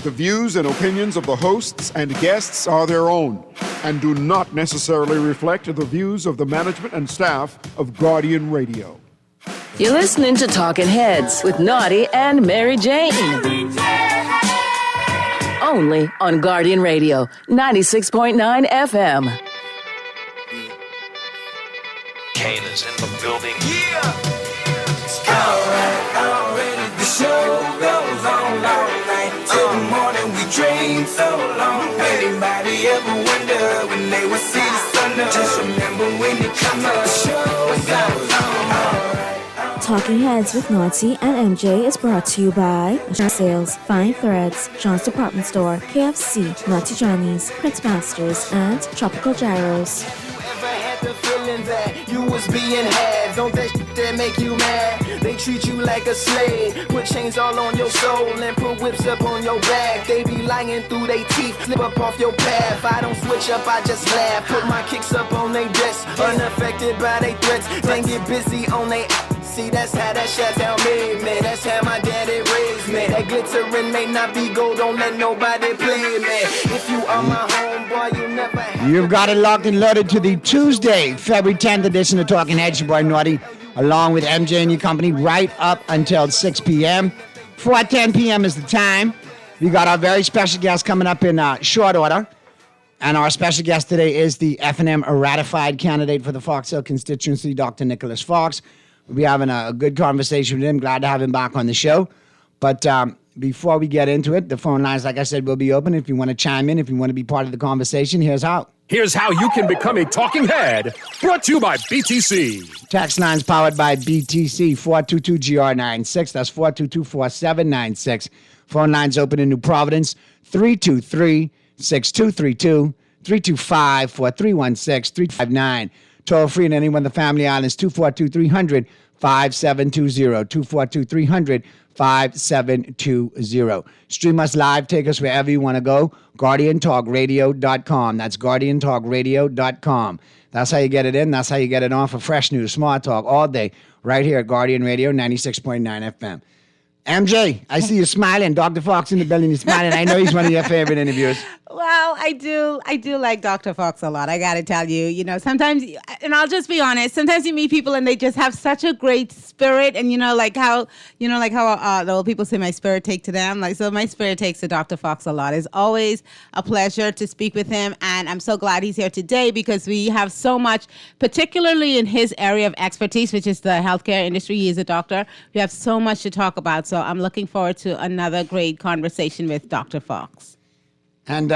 The views and opinions of the hosts and guests are their own and do not necessarily reflect the views of the management and staff of Guardian Radio. You're listening to Talking Heads with Naughty and Mary Jane. Only on Guardian Radio, 96.9 FM. Kane is in the building. Alright, the show goes on all night till the morning. We dream so long. Anybody ever wonder when they would see the sun up? Just remember when it comes up, the show goes on. Talking Heads with Naughty and MJ is brought to you by Sales, Fine Threads, John's Department Store, KFC, Naughty Johnny's, Prince Masters, and Tropical Gyros. Ever had the feeling that you was being had? Don't that shit that make you mad? They treat you like a slave, put chains all on your soul and put whips up on your back. They be lying through they teeth, slip up off your path. I don't switch up, I just laugh. Put my kicks up on they desk, unaffected by they threats. Then get busy on they. See, that's how that Chi-Town made me. That's how my daddy raised me. That glittering may not be gold, don't let nobody play me. If you are my homeboy, you never have. You've got it locked and loaded to the Tuesday, February 10th edition of Talking Heads. Your boy Naughty, along with MJ and your company, right up until 6 p.m. 4:10 p.m. is the time. We got our very special guest coming up in short order. And our special guest today is the F&M ratified candidate for the Fox Hill constituency, Dr. Nicholas Fox. We'll be having a good conversation with him. Glad to have him back on the show. But before we get into it, the phone lines, like I said, will be open. If you want to chime in, if you want to be part of the conversation, here's how. Here's how you can become a talking head. Brought to you by BTC. Text lines powered by BTC, 422-GR96. That's 422-4796. Phone lines open in New Providence, 323-6232, 325-4316, 359. Toll free in anyone in the Family Islands, 242-300-5720, 242-300-5720. Stream us live, take us wherever you want to go, GuardianTalkRadio.com. That's GuardianTalkRadio.com. That's how you get it in, that's how you get it on for fresh news, smart talk, all day, right here at Guardian Radio, 96.9 FM. MJ, I see you smiling. Dr. Fox in the building, you're smiling. I know he's one of your favorite interviews. Well, I do like Dr. Fox a lot. I got to tell you, sometimes, and I'll just be honest, sometimes you meet people and they just have such a great spirit, and like how the old people say my spirit take to them. So my spirit takes to Dr. Fox a lot. It's always a pleasure to speak with him, and I'm so glad he's here today because we have so much, particularly in his area of expertise, which is the healthcare industry. He is a doctor. We have so much to talk about, so I'm looking forward to another great conversation with Dr. Fox. And,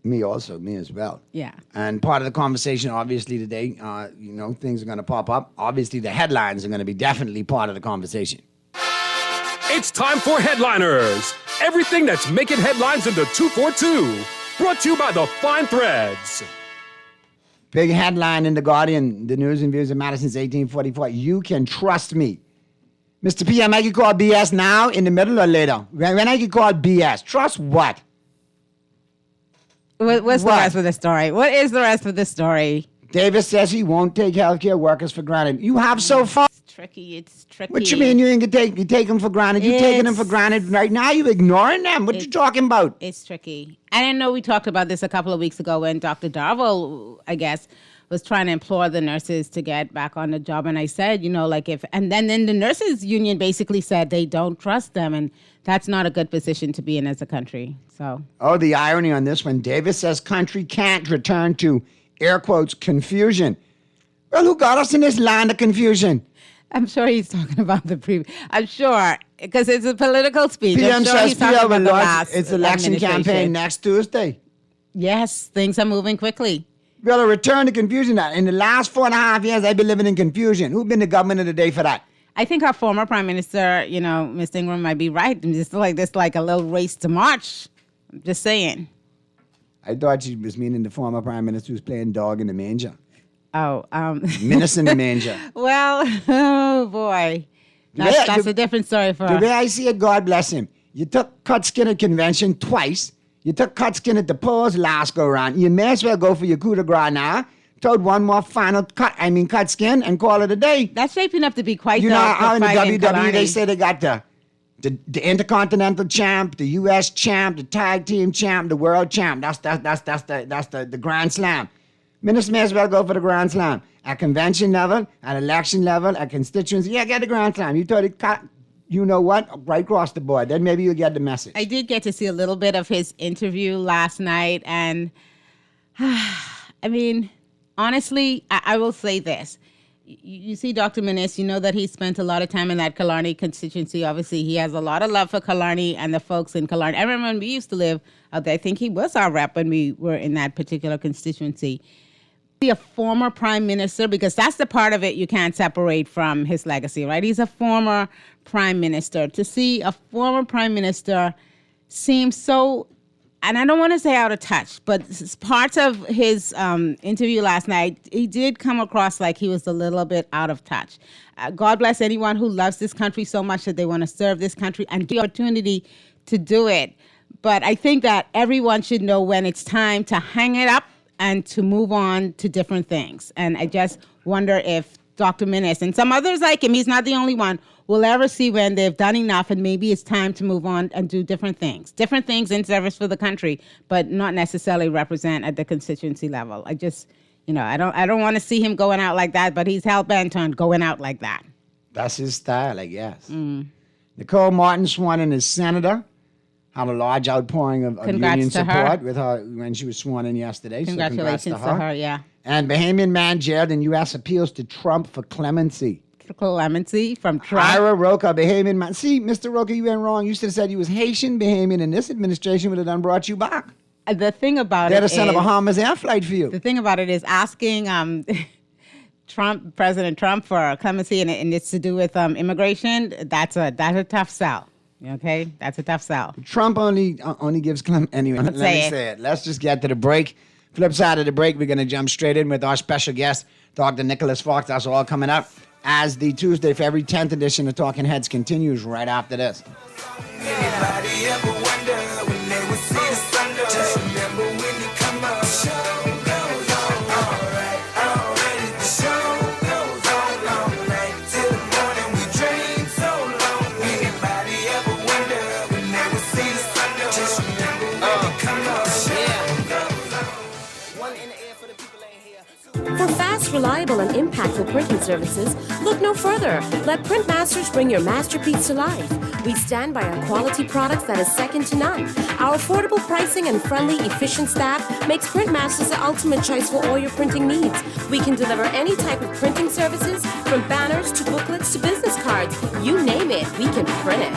me as well. Yeah. And part of the conversation, obviously, today, things are going to pop up. Obviously, the headlines are going to be definitely part of the conversation. It's time for Headliners. Everything that's making headlines in the 242. Brought to you by the Fine Threads. Big headline in The Guardian, the news and views of Madison's 1844. You can trust me. Mr. PM, I can call BS now, in the middle, or later? When I can call BS, trust what? What's the rest of the story? What is the rest of the story? Davis says he won't take healthcare workers for granted. You have so far. It's tricky. What you mean you ain't gonna you take them for granted? You taking them for granted right now? You ignoring them? What you talking about? It's tricky. I didn't know we talked about this a couple of weeks ago when Dr. Darville, I guess, was trying to implore the nurses to get back on the job. And I said, and then the nurses union basically said they don't trust them. And that's not a good position to be in as a country. So. Oh, the irony on this one. Davis says country can't return to, air quotes, confusion. Well, who got us in this land of confusion? I'm sure he's talking about the previous. I'm sure, because it's a political speech. PM I'm sure says he's talking about the last it's election campaign next Tuesday. Yes, things are moving quickly. Well, a return to confusion. In the last 4.5 years, I've been living in confusion. Who's been the government of the day for that? I think our former prime minister, Ms. Ingram might be right. It's like a little race to March. I'm just saying. I thought she was meaning the former prime minister who's playing dog in the manger. Oh, Minister in the manger. Well, oh boy. That's a different story for us. The us. way I see it, God bless him. You took Cut Skin at convention twice. You took Cut Skin at the polls last go around. You may as well go for your coup de grace now. Told one more final cut Skin and call it a day. That's shaping up to be quite how in the WWE they say they got the The Intercontinental champ, the U.S. champ, the tag team champ, the world champ. That's the Grand Slam. Ministers may as well go for the Grand Slam. At convention level, at election level, at constituency, yeah, get the Grand Slam. You told it, you know what, right across the board. Then maybe you'll get the message. I did get to see a little bit of his interview last night, and I mean, honestly, I will say this. You see Dr. Minnis, you know that he spent a lot of time in that Killarney constituency. Obviously, he has a lot of love for Killarney and the folks in Killarney. I remember when we used to live out there. I think he was our rep when we were in that particular constituency. Be a former prime minister, because that's the part of it you can't separate from his legacy, right? He's a former prime minister. To see a former prime minister seems so, and I don't want to say out of touch, but parts of his interview last night, he did come across like he was a little bit out of touch. God bless anyone who loves this country so much that they want to serve this country and the opportunity to do it. But I think that everyone should know when it's time to hang it up and to move on to different things. And I just wonder if Dr. Minnis and some others like him, he's not the only one, will ever see when they've done enough and maybe it's time to move on and do different things in service for the country, but not necessarily represent at the constituency level. I just, I don't want to see him going out like that, but he's hell-bent on going out like that. That's his style, I guess. Nicole Martin sworn in as senator. Had a large outpouring of union support with her when she was sworn in yesterday. Congratulations so congrats to her, yeah. And Bahamian man jailed in U.S. appeals to Trump for clemency. Clemency from Trump. Ira Roca, Bahamian man. See, Mr. Roca, you went wrong. You should have said you was Haitian Bahamian, and this administration would have done brought you back. The thing about They'd have sent a Bahamas air flight for you. The thing about it is asking President Trump for clemency, and it's to do with immigration. That's a tough sell. Okay, that's a tough sell. Trump only gives clemency. Anyway, let me say it. Let's just get to the break. Flip side of the break, we're going to jump straight in with our special guest, Dr. Nicholas Fox. That's all coming up as the Tuesday, February 10th edition of Talking Heads continues right after this. Anybody ever wonder when they would see the sun? Just remember when you come up. Show goes on all right. The show goes on all night till the morning. We dream so long. Anybody ever wonder when they would see the sun? Just remember when you come up. Show goes on. One in the air for the people ain't here. For fast, reliable, and impactful printing services, look no further. Let Printmasters bring your masterpiece to life. We stand by our quality products that is second to none. Our affordable pricing and friendly, efficient staff makes Printmasters the ultimate choice for all your printing needs. We can deliver any type of printing services, from banners to booklets to business cards. You name it, we can print it.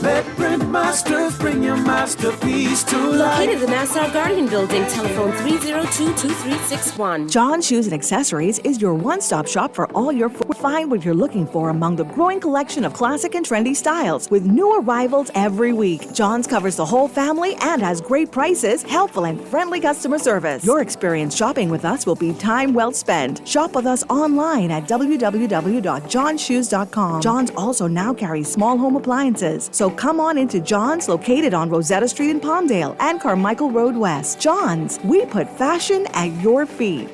Let Printmasters bring your masterpiece to life. Located in the Nassau Guardian Building, telephone 302-2361. John Shoes and Accessories is your one-stop shop for all your find what you're looking for among the growing collection of classic and trendy styles with new arrivals every week. John's covers the whole family and has great prices, helpful and friendly customer service. Your experience shopping with us will be time well spent. Shop with us online at www.johnshoes.com. John's also now carries small home appliances, so come on into John's, located on Rosetta Street in Palmdale and Carmichael Road West. John's, we put fashion at your feet.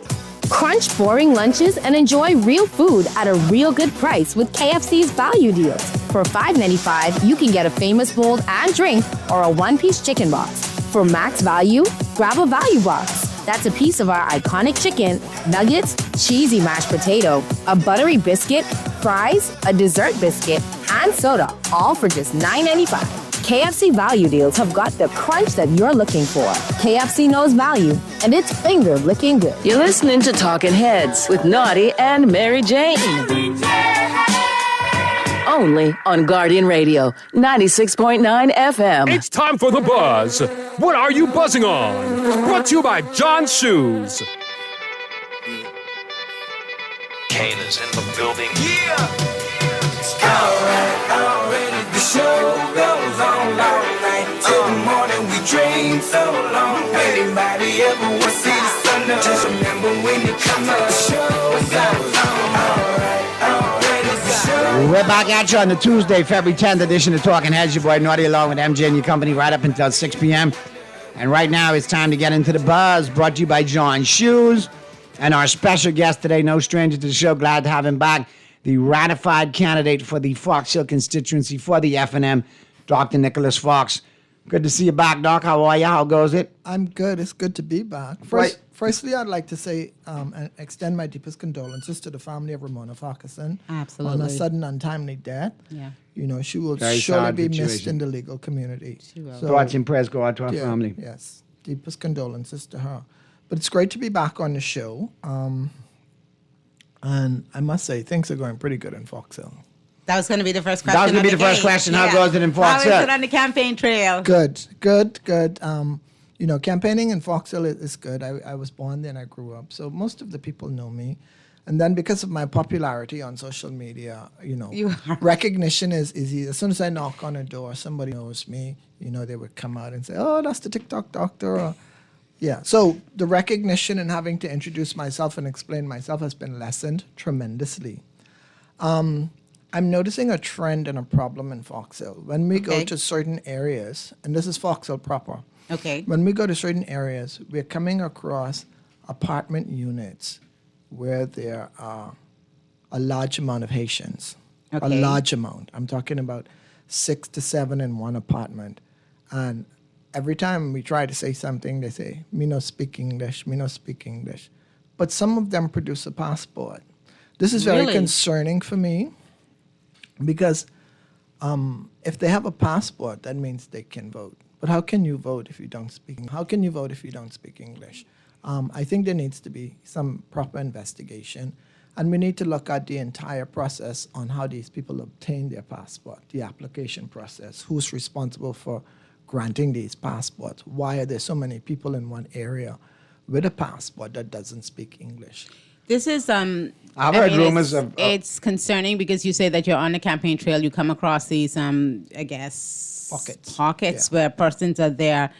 Crunch boring lunches and enjoy real food at a real good price with KFC's value deals. For $5.95, you can get a famous bowl and drink or a one-piece chicken box. For max value, grab a value box. That's a piece of our iconic chicken, nuggets, cheesy mashed potato, a buttery biscuit, fries, a dessert biscuit, and soda, all for just $9.95. KFC value deals have got the crunch that you're looking for. KFC knows value, and it's finger-licking good. You're listening to Talking Heads with Naughty and Mary Jane. Only on Guardian Radio, 96.9 FM. It's time for The Buzz. What are you buzzing on? Brought to you by John's Shoes. Kane is in the building. Already the show goes on all night till the morning. We dream so long. Anybody ever want to see the sun? Just remember when you come up. Show goes on all right. Already the show. We're back at you on the Tuesday, February 10th edition of Talking Heads. Your boy Naughty along with MJ and your company right up until 6 p.m. And right now it's time to get into the buzz, brought to you by John's Shoes. And our special guest today, no stranger to the show, glad to have him back, the ratified candidate for the Fox Hill constituency for the FNM, Dr. Nicholas Fox. Good to see you back, Doc. How are you? How goes it? I'm good. It's good to be back. Firstly, I'd like to say and extend my deepest condolences to the family of Ramona Farquharson Absolutely. on a sudden untimely death. Yeah. You know, she will Very surely sad be missed situation. in the legal community. She will. Thoughts and prayers go out to our family. Yes, deepest condolences to her. But it's great to be back on the show. And I must say, things are going pretty good in Fox Hill. That was going to be the first question. That was going to be on the first game. question. How goes it in Fox Hill? How is it on the campaign trail? Good. You know, campaigning in Fox Hill is good. I was born there and I grew up. So most of the people know me. And then because of my popularity on social media, you know, recognition is easy. As soon as I knock on a door, somebody knows me. You know, they would come out and say, oh, that's the TikTok doctor. Or, yeah. So the recognition and having to introduce myself and explain myself has been lessened tremendously. I'm noticing a trend and a problem in Fox Hill. When we go to certain areas, and this is Fox Hill proper. Okay. When we go to certain areas, we're coming across apartment units where there are a large amount of Haitians. A Okay. large amount. I'm talking about 6 to 7 in one apartment. And every time we try to say something, they say, me no speak English, me no speak English. But some of them produce a passport. This is very Really? concerning for me because if they have a passport, that means they can vote. But how can you vote if you don't speak? How can you vote if you don't speak English? I think there needs to be some proper investigation, and we need to look at the entire process on how these people obtain their passport, the application process, who's responsible for granting these passports, why are there so many people in one area with a passport that doesn't speak English? This is I've heard rumors of it's concerning because you say that you're on the campaign trail. You come across these, I guess, pockets where persons are there.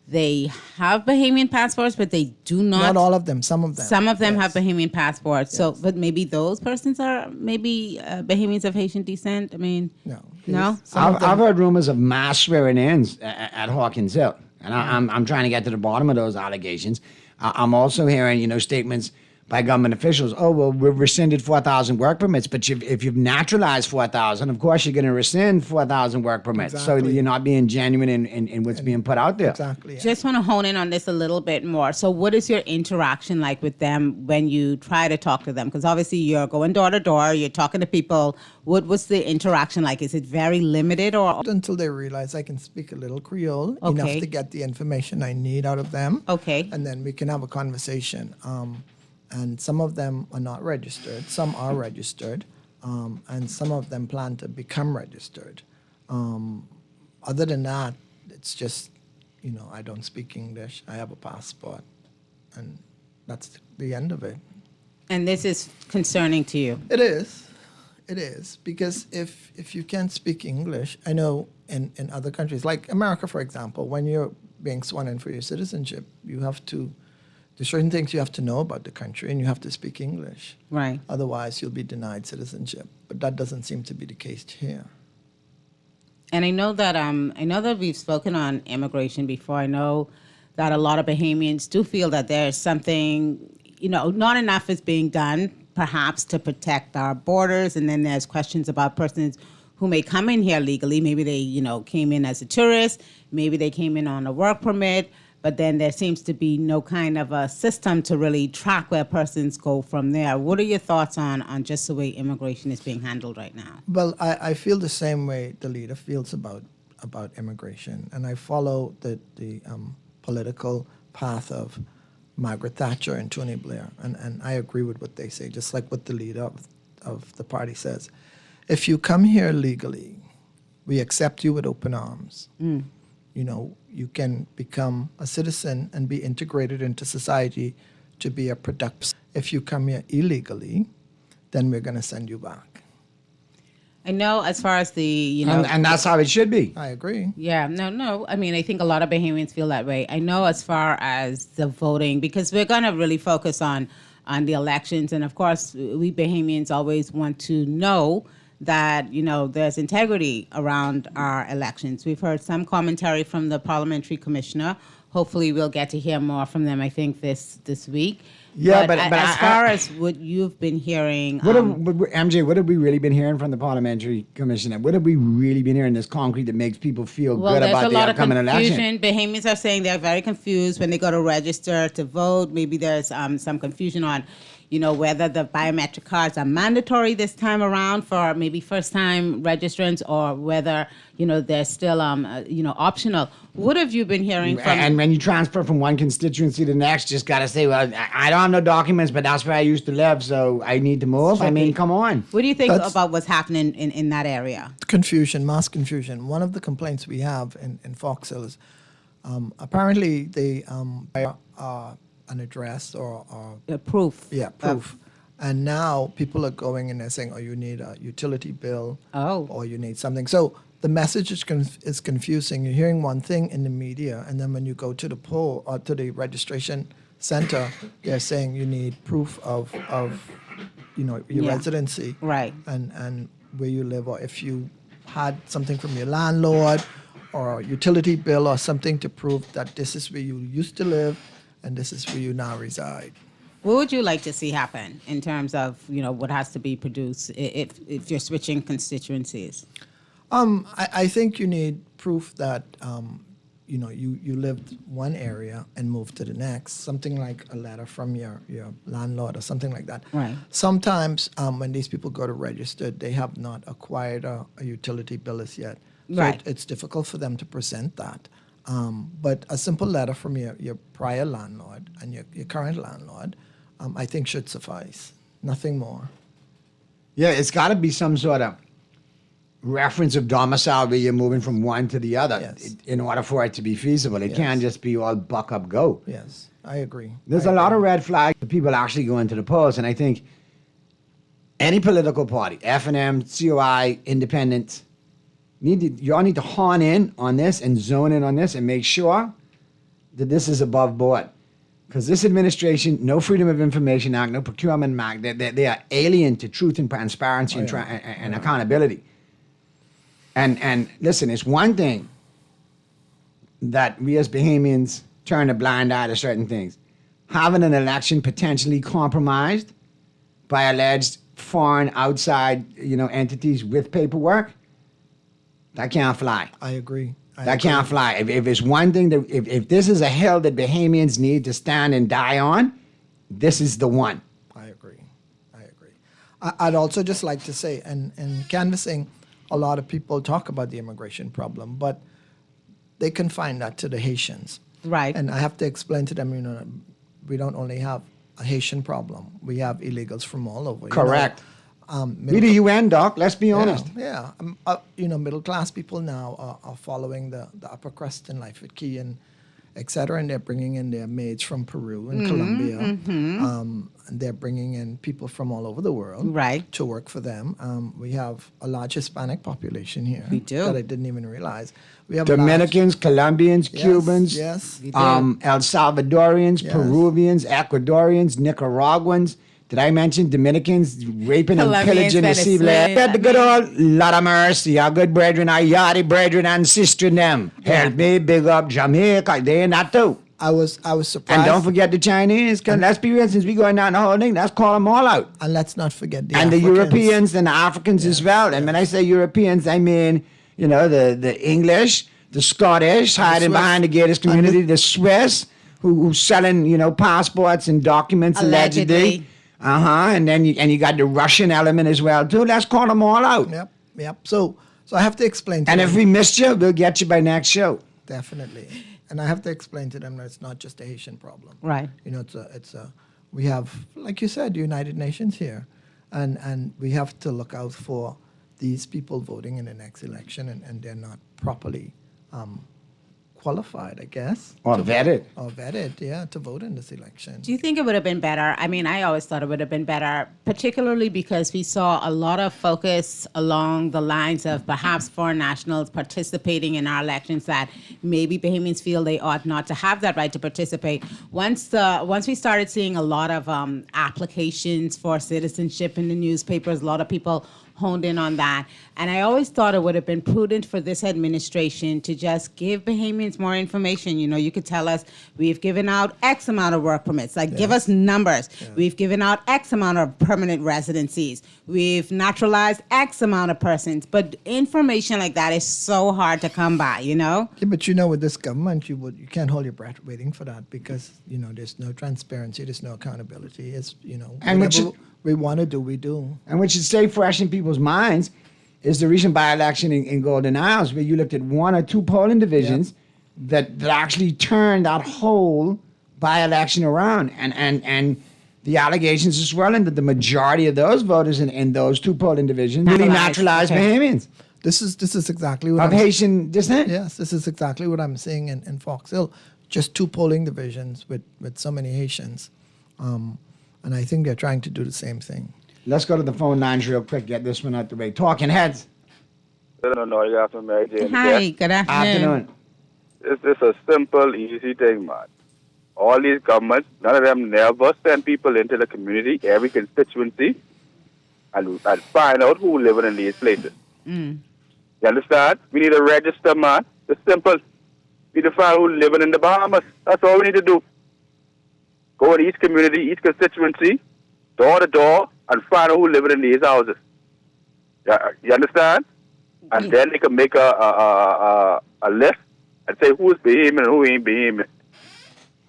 They have Bahamian passports, but they do not. Not all of them. Some of them. Some of them have Bahamian passports. So, but maybe those persons are maybe Bahamians of Haitian descent. I mean, no. I've heard rumors of mass swearing-ins at Hawkins Hill, and I'm trying to get to the bottom of those allegations. I'm also hearing, you know, statements by government officials. Oh, well, we've rescinded 4,000 work permits, but if you've naturalized 4,000, of course you're going to rescind 4,000 work permits. So Exactly. you're not being genuine in what's being put out there. Exactly. Yeah. Just want to hone in on this a little bit more. So, what is your interaction like with them when you try to talk to them? Because obviously you're going door to door, you're talking to people. What was the interaction like? Is it very limited or? Until they realize I can speak a little Creole Okay. enough to get the information I need out of them. Okay. And then we can have a conversation. And some of them are not registered, some are registered, and some of them plan to become registered. Other than that, it's just, you know, I don't speak English, I have a passport, and that's the end of it. And this is concerning to you. It is, because if you can't speak English, I know in other countries, like America, for example, when you're being sworn in for your citizenship, there's certain things you have to know about the country and you have to speak English. Right. Otherwise, you'll be denied citizenship. But that doesn't seem to be the case here. And I know that we've spoken on immigration before. I know that a lot of Bahamians do feel that there's something, you know, not enough is being done, perhaps, to protect our borders. And then there's questions about persons who may come in here legally. Maybe they, you know, came in as a tourist. Maybe they came in on a work permit. But then there seems to be no kind of a system to really track where persons go from there. What are your thoughts on just the way immigration is being handled right now? Well, I feel the same way the leader feels about immigration. And I follow the political path of Margaret Thatcher and Tony Blair. And I agree with what they say, just like what the leader of the party says. If you come here legally, we accept you with open arms. You know, you can become a citizen and be integrated into society to be a productive. If you come here illegally, then we're going to send you back. I know as far as the, you know. And that's how it should be. I agree. Yeah, no. I mean, I think a lot of Bahamians feel that way. I know as far as the voting, because we're going to really focus on the elections. And of course, we Bahamians always want to know that, there's integrity around our elections. We've heard some commentary from the parliamentary commissioner. Hopefully we'll get to hear more from them, I think, this week. Yeah, but as far as what you've been hearing... MJ, what have we really been hearing from the parliamentary commissioner? What have we really been hearing that's concrete that makes people feel good about the upcoming election? Bahamians are saying they're very confused when they go to register to vote. Maybe there's some confusion on, whether the biometric cards are mandatory this time around for maybe first-time registrants, or whether, they're still, optional. What have you been hearing from... And when you transfer from one constituency to the next, just got to say, well, I don't have no documents, but that's where I used to live, so I need to move. I mean, come on. What do you think about what's happening in that area? Confusion, mass confusion. One of the complaints we have in Fox Hill is apparently they an address or proof. Yeah, proof. And now people are going and they're saying, oh, you need a utility bill. Oh. Or you need something. So the message is confusing. You're hearing one thing in the media, and then when you go to the poll or to the registration center, they're saying you need proof of your residency. Right. And where you live, or if you had something from your landlord or a utility bill or something to prove that this is where you used to live and this is where you now reside. What would you like to see happen in terms of, what has to be produced if you're switching constituencies? I think you need proof that, you lived one area and moved to the next, something like a letter from your landlord or something like that. Right. Sometimes when these people go to register, they have not acquired a utility bill as yet. So Right. it's difficult for them to present that. But a simple letter from your prior landlord and your current landlord, I think should suffice. Nothing more. Yeah, it's got to be some sort of reference of domicile where you're moving from one to the other in order for it to be feasible. It can't just be all buck up, go. Yes, I agree. There's a lot of red flags for people actually going to the polls, and I think any political party, F&M, COI, independent, you all need to hone in on this and zone in on this and make sure that this is above board. Because this administration, no Freedom of Information Act, no Procurement Act, they are alien to truth and transparency and accountability. And listen, it's one thing that we as Bahamians turn a blind eye to certain things. Having an election potentially compromised by alleged foreign outside, entities with paperwork, that can't fly. I agree. That can't fly. If it's one thing that if this is a hill that Bahamians need to stand and die on, this is the one. I agree. I'd also just like to say, and canvassing, a lot of people talk about the immigration problem, but they confine that to the Haitians. Right. And I have to explain to them, we don't only have a Haitian problem. We have illegals from all over. Correct. We the UN, Doc. Let's be honest. Yeah. Middle class people now are following the upper crust in life with Key and et cetera, and they're bringing in their maids from Peru and Colombia. And they're bringing in people from all over the world to work for them. We have a large Hispanic population here. We do. That I didn't even realize. We have Dominicans, Colombians, Cubans, yes, El Salvadorians, Peruvians, Ecuadorians, Nicaraguans. Did I mention Dominicans raping and pillaging the sea? Let the good old lot of mercy, our good brethren, our yardy brethren and sister them. Help me big up Jamaica. They in that too. I was surprised. And don't forget the Chinese, because let's be real, since we going down the whole thing, let's call them all out. And let's not forget the and Africans. the Europeans and the Africans as well. And when I say Europeans, I mean, the English, the Scottish, hiding behind the Gators community, the Swiss, who's selling, passports and documents allegedly. And then you got the Russian element as well too. Let's call them all out. Yep. So I have to explain to them. And if we missed you, we'll get you by next show. Definitely. And I have to explain to them that it's not just a Haitian problem. Right. We have, like you said, United Nations here, and we have to look out for these people voting in the next election, and they're not properly qualified, I guess. Or vetted. To vote in this election. Do you think it would have been better? I mean, I always thought it would have been better, particularly because we saw a lot of focus along the lines of perhaps foreign nationals participating in our elections that maybe Bahamians feel they ought not to have that right to participate. Once we started seeing a lot of applications for citizenship in the newspapers, a lot of people honed in on that. And I always thought it would have been prudent for this administration to just give Bahamians more information. You know, you could tell us we've given out X amount of work permits. Like, give us numbers. Yeah. We've given out X amount of permanent residencies. We've naturalized X amount of persons. But information like that is so hard to come by, you know? Yeah, but with this government, you can't hold your breath waiting for that because, there's no transparency, there's no accountability. It's, and whatever we want to do, we do. And what should stay fresh in people's minds is the recent by-election in Golden Isles, where you looked at one or two polling divisions that actually turned that whole by-election around. And the allegations are swirling that the majority of those voters in those two polling divisions really naturalized Bahamians. This is exactly what of Haitian descent. Yes, this is exactly what I'm seeing in Fox Hill. Just two polling divisions with so many Haitians. And I think they're trying to do the same thing. Let's go to the phone lines real quick. Get this one out the way. Talking Heads. Good afternoon, Mary Jane. Hi, good afternoon. It's a simple, easy thing, man. All these governments, none of them never send people into the community, every constituency, and find out who living in these places. You understand? We need to register, man. It's simple. We need to find who's living in the Bahamas. That's all we need to do. Go in each community, each constituency, door to door, and find out who living in these houses. You understand? And then they can make a list and say who's Bahamian and who ain't Bahamian.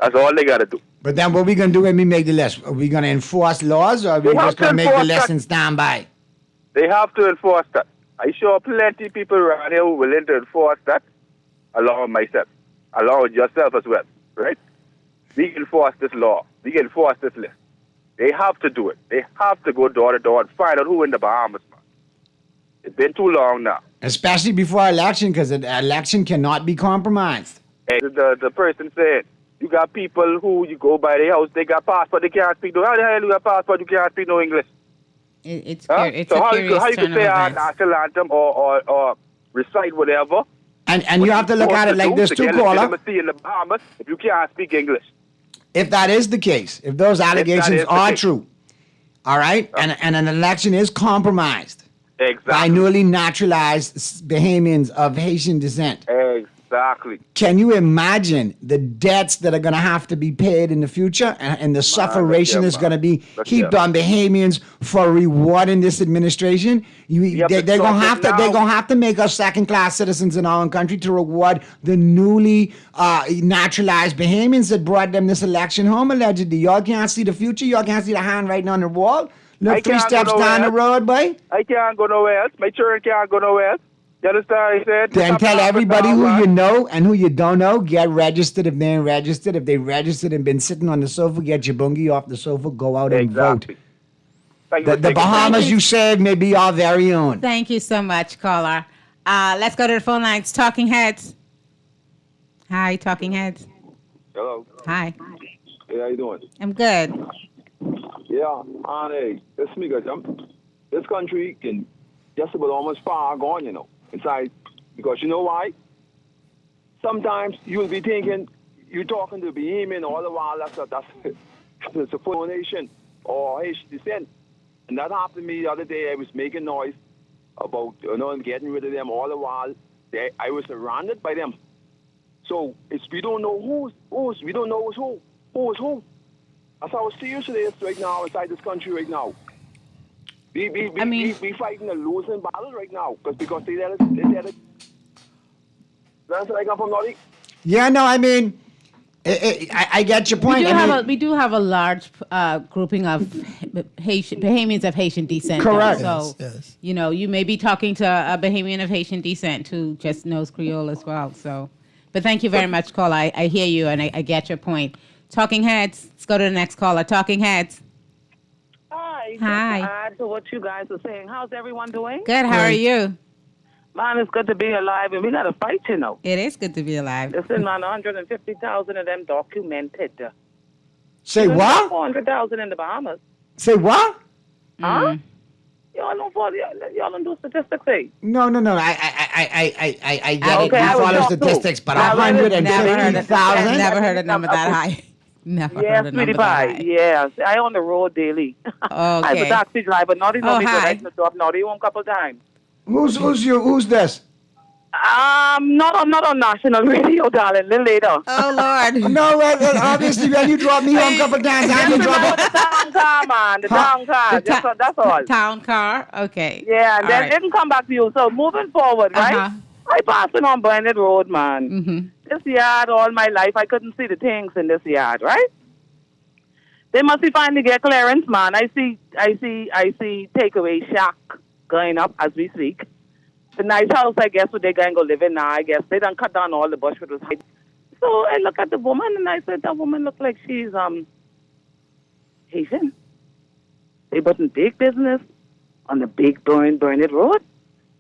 That's all they got to do. But then what are we going to do when we make the list? Are we going to enforce laws, or are we just going to make the list and stand by? They have to enforce that. I sure plenty of people around here who are willing to enforce that, along with myself, along with yourself as well, right? We can enforce this law. We can enforce this list. They have to do it. They have to go door to door and find out who in the Bahamas, man. It's been too long now. Especially before election, because the election cannot be compromised. Hey, the person said, you got people who you go by their house, they got passport, they can't speak no. How the hell you got passport, you can't speak no English? It's so a how curious you can say our national anthem or recite whatever? And you have to look at it like this too, caller. In the Bahamas if you can't speak English. If that is the case, if those allegations are true, all right, and an election is compromised by newly naturalized Bahamians of Haitian descent. Exactly. Can you imagine the debts that are going to have to be paid in the future and the sufferation that's going to be heaped on Bahamians for rewarding this administration? They're going to have to make us second-class citizens in our own country to reward the newly naturalized Bahamians that brought them this election home, allegedly. Y'all can't see the future. Y'all can't see the handwriting on the wall. Look 3 steps down the road, boy. I can't go nowhere else. My children can't go nowhere else. You understand? He said, then tell everybody who you know and who you don't know, get registered if they ain't registered. If they registered and been sitting on the sofa, get your bungie off the sofa, go out and vote. The Bahamas you said may be our very own. Thank you so much, caller. Let's go to the phone lines. Talking Heads. Hi, Talking Heads. Hello. Hi. Hey, how you doing? I'm good. Yeah, honey, it's me, guys. This country can just about almost far gone, inside. Because you know why? Sometimes you'll be thinking, you're talking to Bahamian all the while, that's a full nation or Haitian descent. And that happened to me the other day. I was making noise about, getting rid of them all the while. I was surrounded by them. So we don't know we don't know who's who. That's how serious it is right now inside this country right now. We fighting a losing battle right now because they let it. That's what I got from Noddy. Yeah, no, I mean, I get your point. We do have a large grouping of Bahamians of Haitian descent. Correct. So, yes. You may be talking to a Bahamian of Haitian descent who just knows Creole as well. So, but thank you very much, caller. I hear you and I get your point. Talking Heads. Let's go to the next caller. Talking Heads. Hi. Hi. To add to what you guys are saying, how's everyone doing? Good. How are you? Man, it's good to be alive, and we got to fight, It is good to be alive. Listen, man, 150,000 of them documented. Say what? 400,000 in the Bahamas. Say what? Huh? Y'all don't do statistics, eh? No. I get it. You follow statistics, but 150,000? Never heard a number that high. Never Yeah, heard a sweetie number pie. that high. Yes, I on the road daily. I'm a Okay. taxi driver. Naughty know Oh, me good. hi. I can stop Naughty home a couple times. Who's this? Not on national radio, darling. A little later. Oh Lord. No, obviously when you drop me home a couple times, I can drop the town car, man. The town car. That's all. Town car. Okay. Yeah, and All then right. it can come back to you. So moving forward, right? Uh-huh. I passing on Burnett Road, man. Mm-hmm. This yard all my life, I couldn't see the things in this yard, right? They must be finally get clearance, man. I see takeaway shack going up as we speak. The nice house, I guess, where they going to go live in now, I guess. They done cut down all the bush with high. So I look at the woman and I said, that woman look like she's Haitian. They putting big business on the big Burnett Road.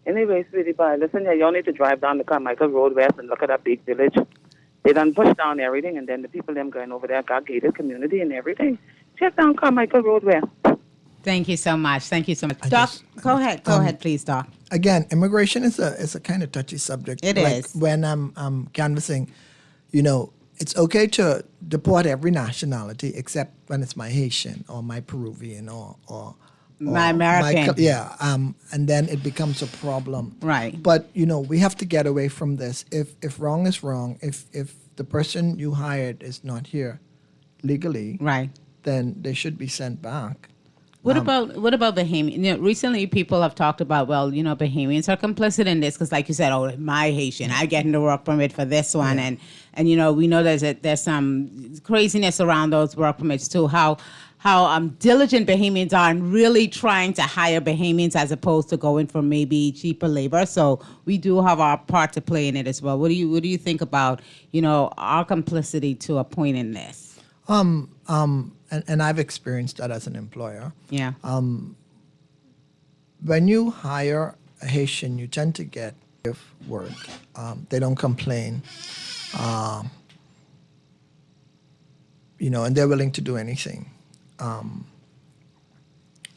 Anyway, sweetie pie, listen here, y'all need to drive down the Carmichael Road West and look at that big village. They done pushed down everything, and then the people them going over there got gated community and everything. Check down Carmichael Road West. Thank you so much. Thank you so much. Doc, go ahead. Go ahead, please, Doc. Again, immigration is a kind of touchy subject. It Like is. when I'm canvassing, it's okay to deport every nationality except when it's my Haitian or my Peruvian or My American. and then it becomes a problem. Right. But we have to get away from this. If wrong is wrong, if the person you hired is not here legally, right, then they should be sent back. What about Bahamian? Recently, people have talked about, Bahamians are complicit in this because, like you said, my Haitian, I get in the work permit for this one, and we know there's some craziness around those work permits too. How diligent Bahamians are in really trying to hire Bahamians as opposed to going for maybe cheaper labor. So we do have our part to play in it as well. What do you think about our complicity to a point in this? And I've experienced that as an employer. Yeah. When you hire a Haitian, you tend to get work. They don't complain. And they're willing to do anything.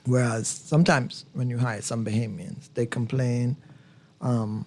Whereas sometimes when you hire some Bahamians, they complain, and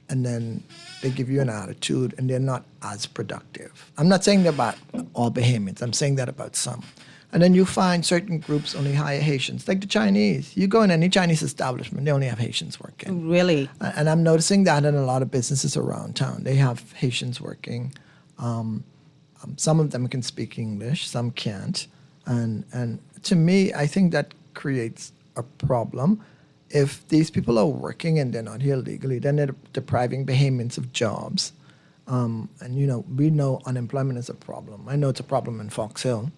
then they give you an attitude, and they're not as productive. I'm not saying that about all Bahamians. I'm saying that about some. And then you find certain groups only hire Haitians, like the Chinese. You go in any Chinese establishment, they only have Haitians working. Really? And I'm noticing that in a lot of businesses around town. They have Haitians working. Some of them can speak English, some can't. And to me, I think that creates a problem. If these people are working and they're not here legally, then they're depriving Bahamians of jobs. And we know unemployment is a problem. I know it's a problem in Fox Hill.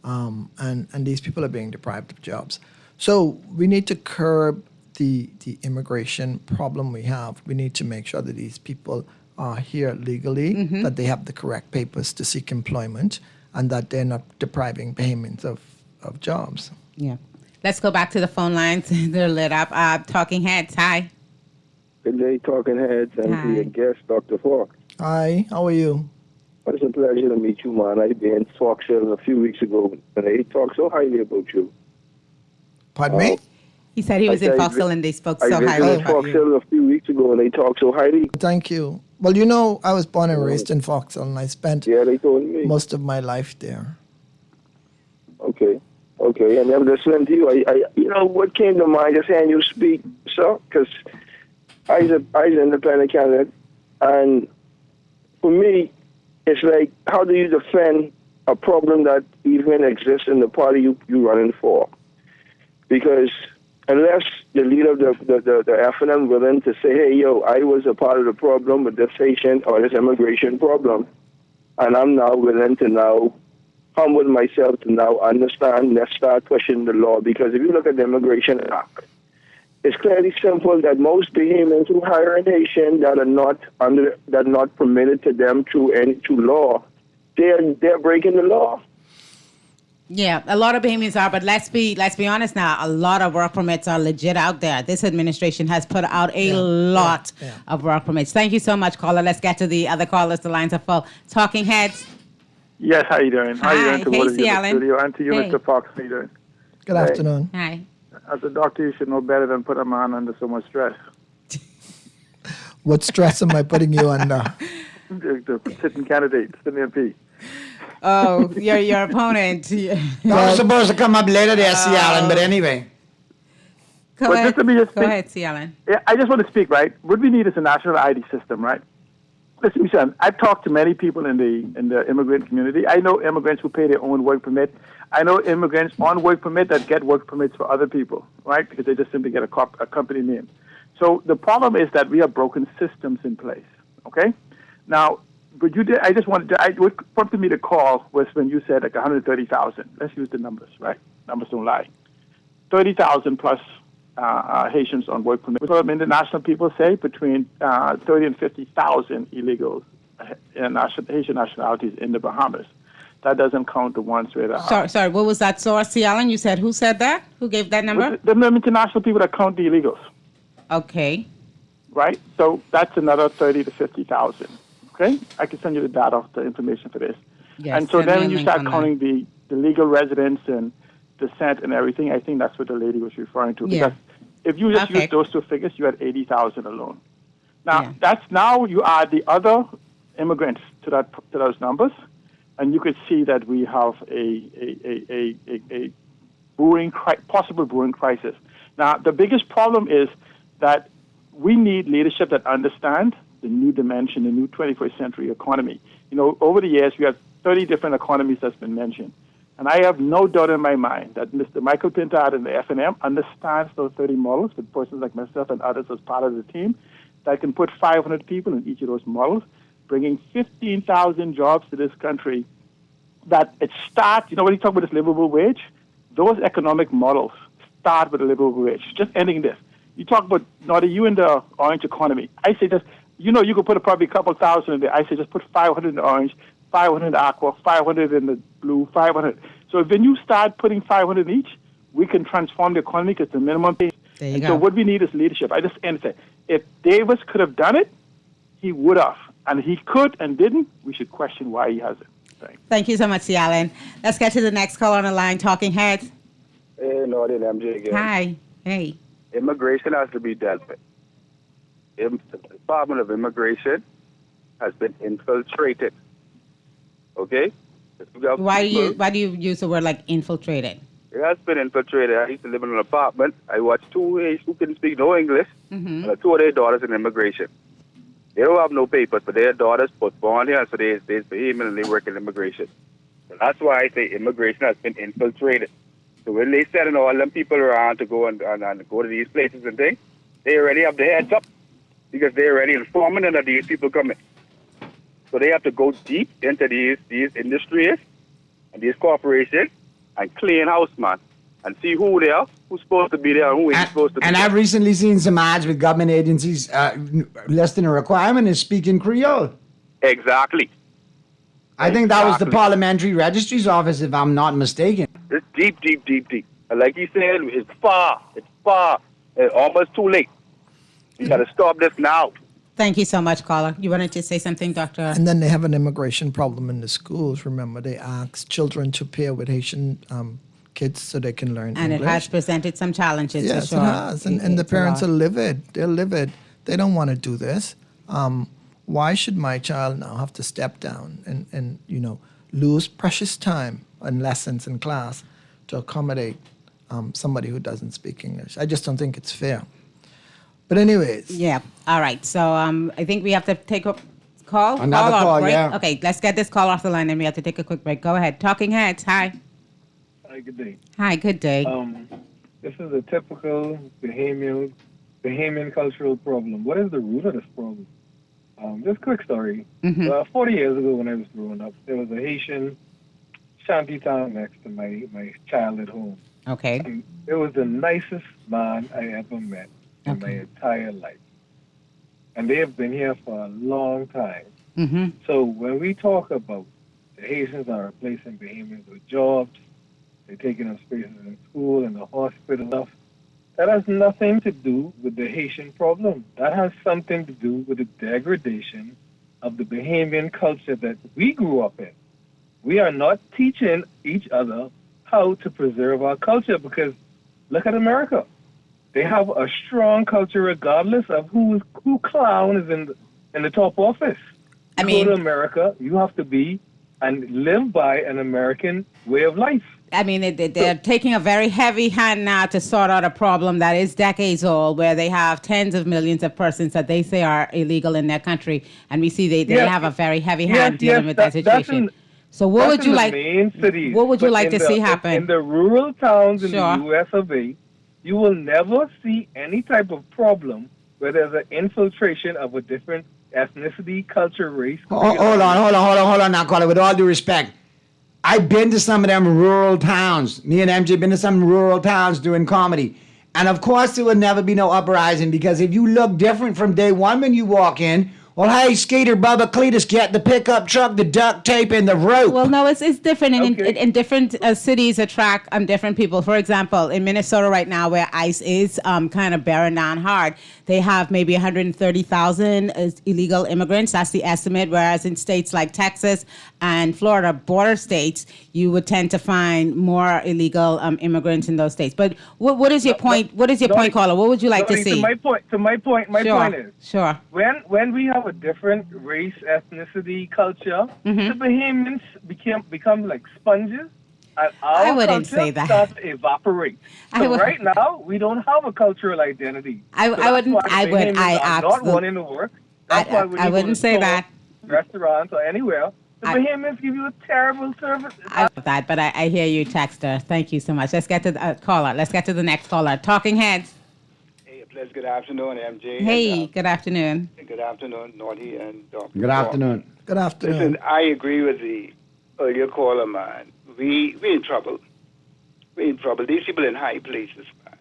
And these people are being deprived of jobs. So we need to curb the immigration problem we have. We need to make sure that these people are here legally, that they have the correct papers to seek employment, and that they're not depriving Bahamians of jobs. Yeah. Let's go back to the phone lines. They're lit up. Talking Heads, hi. Good day, Talking Heads, and Hi. the guest, Dr. Falk. Hi, how are you? Well, it's a pleasure to meet you, man. I've been in Fox Hill a few weeks ago, and they talked so highly about you. Pardon me? He said he was in Fox Hill and they spoke so I highly visited about Fox you. Hill a few weeks ago, and they talked so highly. Thank you. Well, I was born and raised in Fox Hill, and I spent they told me. most of my life there. Okay, and I'm listening to you. I what came to mind just hearing you speak, sir, because I was an independent candidate, and for me, it's like, how do you defend a problem that even exists in the party you're running for? Because unless the leader of the FNM willing to say, hey, I was a part of the problem with this Haitian or this immigration problem, and I'm now willing to now humble myself to now understand, let's start pushing the law. Because if you look at the Immigration Act, it's clearly simple that most Bahamians who hire a Haitian that are not permitted to them through law, they're breaking the law. Yeah, a lot of Bahamians are, but let's be honest now. A lot of work permits are legit out there. This administration has put out a lot of work permits. Thank you so much, caller. Let's get to the other callers. The lines are full. Talking Heads. Yes, how you doing? How you doing to Hey, both of you in the Alan. studio and to you, Hey. Mr. Fox? How you doing? Good afternoon. Hi. As a doctor, you should know better than put a man under so much stress. What stress am I putting you under? The sitting candidate, the MP. Oh, your opponent. That was supposed to come up later there, C. Allen, but anyway. Go ahead. Go ahead, C. Allen. Yeah, I just want to speak, right? What we need is a national ID system, right? Listen, Michelle, I've talked to many people in the immigrant community. I know immigrants who pay their own work permit. I know immigrants on work permit that get work permits for other people, right? Because they just simply get a company name. So the problem is that we have broken systems in place, okay? Now, but what prompted me to call was when you said like 130,000. Let's use the numbers, right? Numbers don't lie. 30,000 plus Haitians on work permit. So international people say between 30 and 50,000 illegals and Haitian nationalities in the Bahamas. That doesn't count the ones with... Sorry, what was that source, C. Allen? You said, who said that? Who gave that number? The international people that count the illegals. Okay. Right? So that's another 30 to 50,000. Okay? I can send you the data, the information for this. Yes, and so then when you link start on counting the legal residents and descent and everything, I think that's what the lady was referring to. Yeah. Because if you just use those two figures, you had 80,000 alone. Now, now you add the other immigrants to those numbers, and you could see that we have a possible brewing crisis. Now, the biggest problem is that we need leadership that understand the new dimension, the new 21st century economy. You know, over the years, we have 30 different economies that's been mentioned. And I have no doubt in my mind that Mr. Michael Pintard and the FNM understands those 30 models with persons like myself and others as part of the team that can put 500 people in each of those models, bringing 15,000 jobs to this country. That it starts, you know, when you talk about this livable wage, those economic models start with a livable wage. Just ending this. You talk about, Naughty, you in the orange economy. I say just, you know, you could put probably a couple thousand in there. I say just put 500 in the orange, 500 in the aqua, 500 in the blue, 500. So when you start putting 500 in each, we can transform the economy because the minimum pay. There you and go. so what we need is leadership. I just end it. If Davis could have done it, he would have. And he could and didn't, we should question why he hasn't. Thank you so much, C. Allen. Let's get to the next call on the line, Talking Heads. Hey, Naughty and MJ again. Hi. Hey. Immigration has to be dealt with. The Department of Immigration has been infiltrated. Okay? Why do you use the word like infiltrated? It has been infiltrated. I used to live in an apartment. I watched two Asians who couldn't speak no English, and two of their daughters in immigration. They don't have no papers, but their daughters was born here, so they're Bahamian and they work in immigration. So that's why I say immigration has been infiltrated. So when they sending all them people around to go and go to these places and things, they already have their heads up because they're already informing them that these people coming. So they have to go deep into these industries and these corporations and clean house, man, and see who they are, who's supposed to be there, and who ain't supposed to be And there. I've recently seen some ads with government agencies less than a requirement is speaking Creole. Exactly. I think that was the Parliamentary Registry's Office, if I'm not mistaken. It's deep, deep, deep, deep. And like you said, it's far. It's almost too late. You got to stop this now. Thank you so much, caller. You wanted to say something, Doctor? And then they have an immigration problem in the schools. Remember, they ask children to pair with Haitian kids so they can learn And English. it has presented some challenges, Yes, for sure. it has. And the parents are livid. They're livid. They don't want to do this. Why should my child now have to step down and lose precious time and lessons in class to accommodate somebody who doesn't speak English? I just don't think it's fair. But anyways. Yeah. All right. So I think we have to take a call. Another call, break. yeah. Okay, let's get this call off the line and we have to take a quick break. Go ahead. Talking Heads. Hi. Hi, good day. Hi, good day. This is a typical Bahamian cultural problem. What is the root of this problem? Just a quick story. 40 years ago when I was growing up, there was a Haitian shanty town next to my childhood home. Okay. And it was the nicest man I ever met in my entire life. And they have been here for a long time. So when we talk about the Haitians are replacing Bahamians with jobs, they're taking up spaces in school and the hospital stuff, that has nothing to do with the Haitian problem. That has something to do with the degradation of the Bahamian culture that we grew up in. We are not teaching each other how to preserve our culture because look at America. They have a strong culture regardless of who clown is in the top office. You go to America, you have to be and live by an American way of life. I mean, they're taking a very heavy hand now to sort out a problem that is decades old, where they have tens of millions of persons that they say are illegal in their country, and we see they have a very heavy hand dealing with that situation. So what would you like? Main cities, what would you like to see happen in the rural towns in the U.S. of A? You will never see any type of problem where there's an infiltration of a different ethnicity, culture, race. Hold on now, caller. With all due respect, I've been to some of them rural towns. Me and MJ been to some rural towns doing comedy. And of course there will never be no uprising, because if you look different from day one when you walk in, well, hey, Skeeter, Bubba, Cletus, get the pickup truck, the duct tape, and the rope. Well, no, it's different. In different cities attract different people. For example, in Minnesota right now, where ICE is kind of bearing down hard, they have maybe 130,000 illegal immigrants. That's the estimate. Whereas in states like Texas and Florida, border states, you would tend to find more illegal immigrants in those states. But what is your point? What is your point, caller? What would you like to see? My point is, Sure. When we have a different race, ethnicity, culture, the Bahamians become like sponges, and our I wouldn't culture say that. starts to evaporate. So right now, we don't have a cultural identity. I wouldn't. I not wanting to work. That's why when I you go wouldn't to say stores, that. Restaurants or anywhere, the Bahamians give you a terrible service. I love that, but I hear you, Texter. Thank you so much. Let's get to the caller. Let's get to the next caller. Talking Heads. Hey, please, good afternoon, MJ. Hey, good afternoon. Good afternoon, Naughty and Dr. Good afternoon. Good afternoon. Listen, I agree with the earlier caller, man. We in trouble. We're in trouble. These people in high places, man.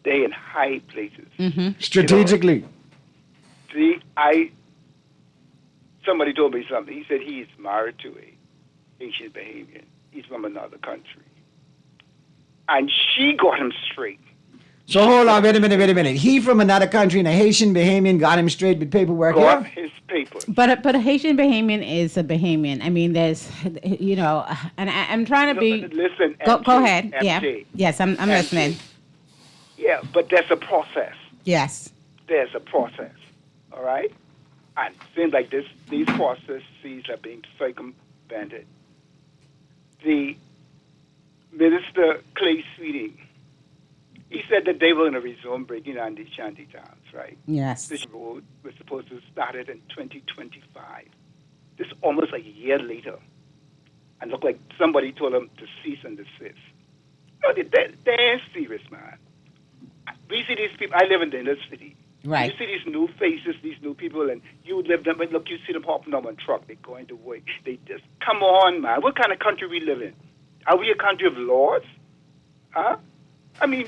They in high places. Strategically. Somebody told me something. He said he is married to a Haitian Bahamian. He's from another country. And she got him straight. So hold on, wait a minute. He from another country and a Haitian Bahamian got him straight with paperwork. Got his papers. But a Haitian Bahamian is a Bahamian. I mean, there's, and I'm trying to be. Listen, go ahead. MJ, Yeah. Yes, I'm listening. Yeah, but there's a process. Yes. There's a process. All right? And it seems like these processes are being circumvented. The Minister Clay Sweeting, he said that they were going to resume breaking down these shanty towns, right? Yes. This road was supposed to start it in 2025. This almost a year later. And look like somebody told them to cease and desist. No, they're serious, man. We see these people. I live in the inner city. Right. You see these new faces, these new people, and you live them, and look, you see them hopping on a truck. They're going to work. They just, come on, man. What kind of country we live in? Are we a country of laws? Huh? I mean,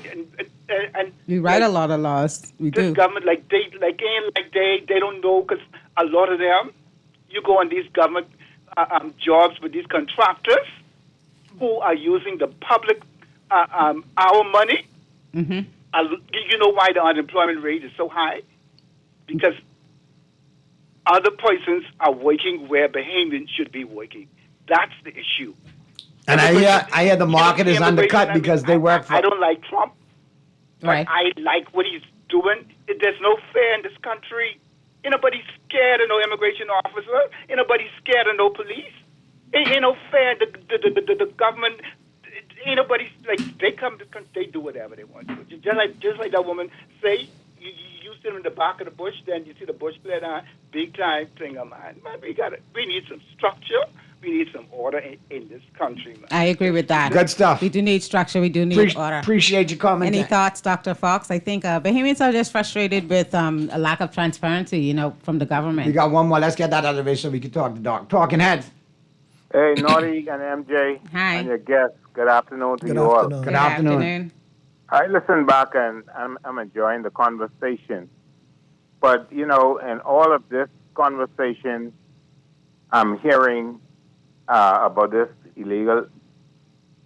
and we write a lot of laws. We this do. government, they don't know, because a lot of them, you go on these government jobs with these contractors who are using the public, our money. Mm-hmm. You know why the unemployment rate is so high? Because other persons are working where Bahamians should be working. That's the issue. And I hear the market is undercut because they work for. I don't like Trump. Right. But I like what he's doing. There's no fear in this country. Ain't nobody scared of no immigration officer. Ain't nobody scared of no police. Ain't no fear. The government. Ain't nobody, like, they come to they do whatever they want to do. Just like that woman say, you sit in the back of the bush, then you see the bush play down, big time thing of mine. Man, we need some structure. We need some order in this country, man. I agree with that. Good stuff. We do need structure. We do need order. Appreciate your comment. Any thoughts, Dr. Fox? I think Bahamians are just frustrated with a lack of transparency, from the government. We got one more. Let's get that out of the way so we can talk to Doc. Talking Heads. Hey, Naughty and MJ. Hi. And your guests. Good afternoon to you all. Good afternoon. I listen back and I'm enjoying the conversation. But, in all of this conversation, I'm hearing about this illegal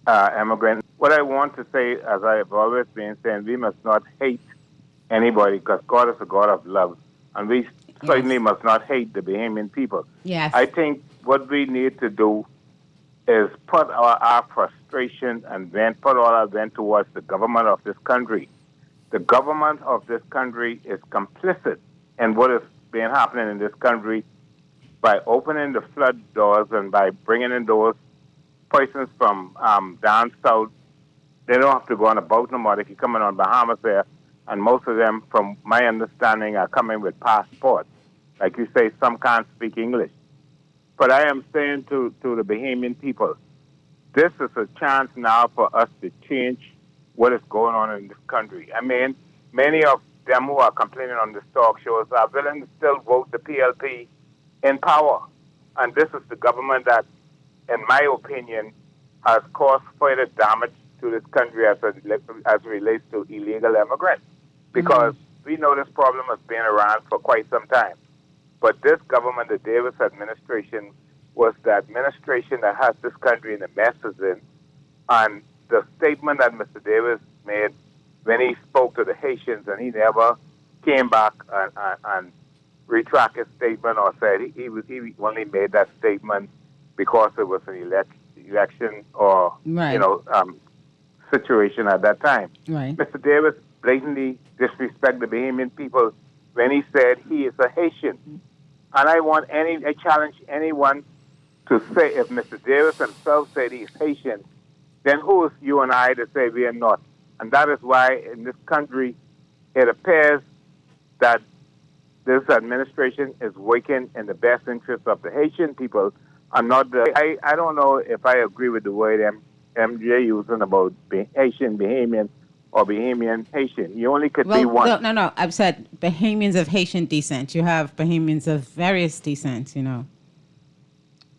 immigrant. What I want to say, as I have always been saying, we must not hate anybody because God is a God of love. And we certainly must not hate the Bahamian people. Yes. I think what we need to do is put our frustration and put all our vent towards the government of this country. The government of this country is complicit in what is been happening in this country by opening the flood doors and by bringing in those persons from down south, they don't have to go on a boat no more. They can come in on Bahamas there, and most of them, from my understanding, are coming with passports. Like you say, some can't speak English. But I am saying to the Bahamian people, this is a chance now for us to change what is going on in this country. I mean, many of them who are complaining on this talk shows are willing to still vote the PLP in power. And this is the government that, in my opinion, has caused further damage to this country as it relates to illegal immigrants. Because we know this problem has been around for quite some time. But this government, the Davis administration, was the administration that has this country in the mess it's in. And the statement that Mr. Davis made when he spoke to the Haitians, and he never came back and retracted his statement or said he only made that statement because it was an election or situation at that time. Right. Mr. Davis blatantly disrespected the Bahamian people when he said he is a Haitian. And I challenge anyone to say, if Mr. Davis himself said he is Haitian, then who is you and I to say we are not? And that is why in this country it appears that this administration is working in the best interest of the Haitian people and not the... I don't know if I agree with the word MJ using about Haitian Bahamian or Bahamian Haitian. You only could be one. No. I've said Bahamians of Haitian descent. You have Bahamians of various descents, you know.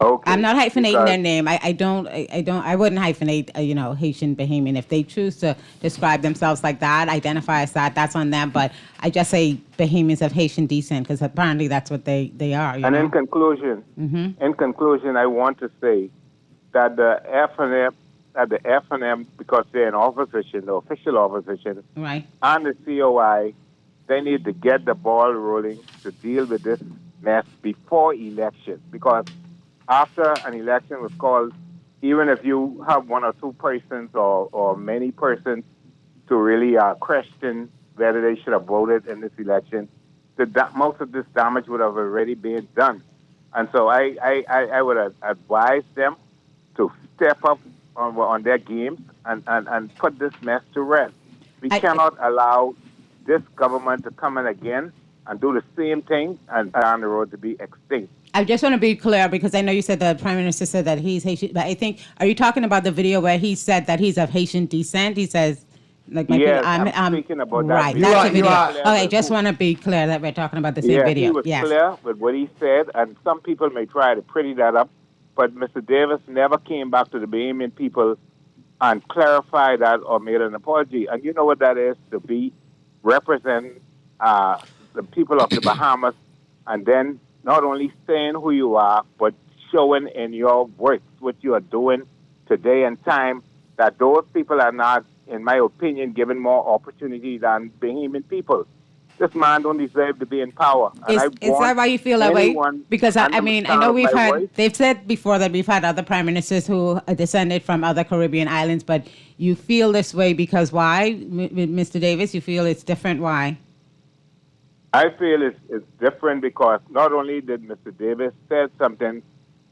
Okay. I'm not hyphenating their name. I wouldn't hyphenate, Haitian Bahamian. If they choose to describe themselves like that, identify as that, that's on them. But I just say Bahamians of Haitian descent because apparently that's what they are. And in conclusion, I want to say that the FNM, because they're in opposition, the official opposition, right, and the COI, they need to get the ball rolling to deal with this mess before election. Because after an election was called, even if you have one or two persons or many persons to really question whether they should have voted in this election, most of this damage would have already been done. And so I would advise them to step up on their games and put this mess to rest. We cannot allow this government to come in again and do the same thing and down the road to be extinct. I just want to be clear because I know you said the Prime Minister said that he's Haitian, but I think, are you talking about the video where he said that he's of Haitian descent? He says, like, I'm speaking about that. Right, video. that's the video. Okay, just want to be clear that we're talking about the same video. He was clear with what he said, and some people may try to pretty that up, but Mr. Davis never came back to the Bahamian people and clarified that or made an apology. And you know what that is, to represent the people of the Bahamas, and then not only saying who you are, but showing in your works what you are doing today and time, that those people are not, in my opinion, given more opportunity than Bahamian people. This man don't deserve to be in power. Is that why you feel that way? Because, I know they've said before that we've had other prime ministers who are descended from other Caribbean islands, but you feel this way because why? Mr. Davis, you feel it's different, why? I feel it's different because not only did Mr. Davis say something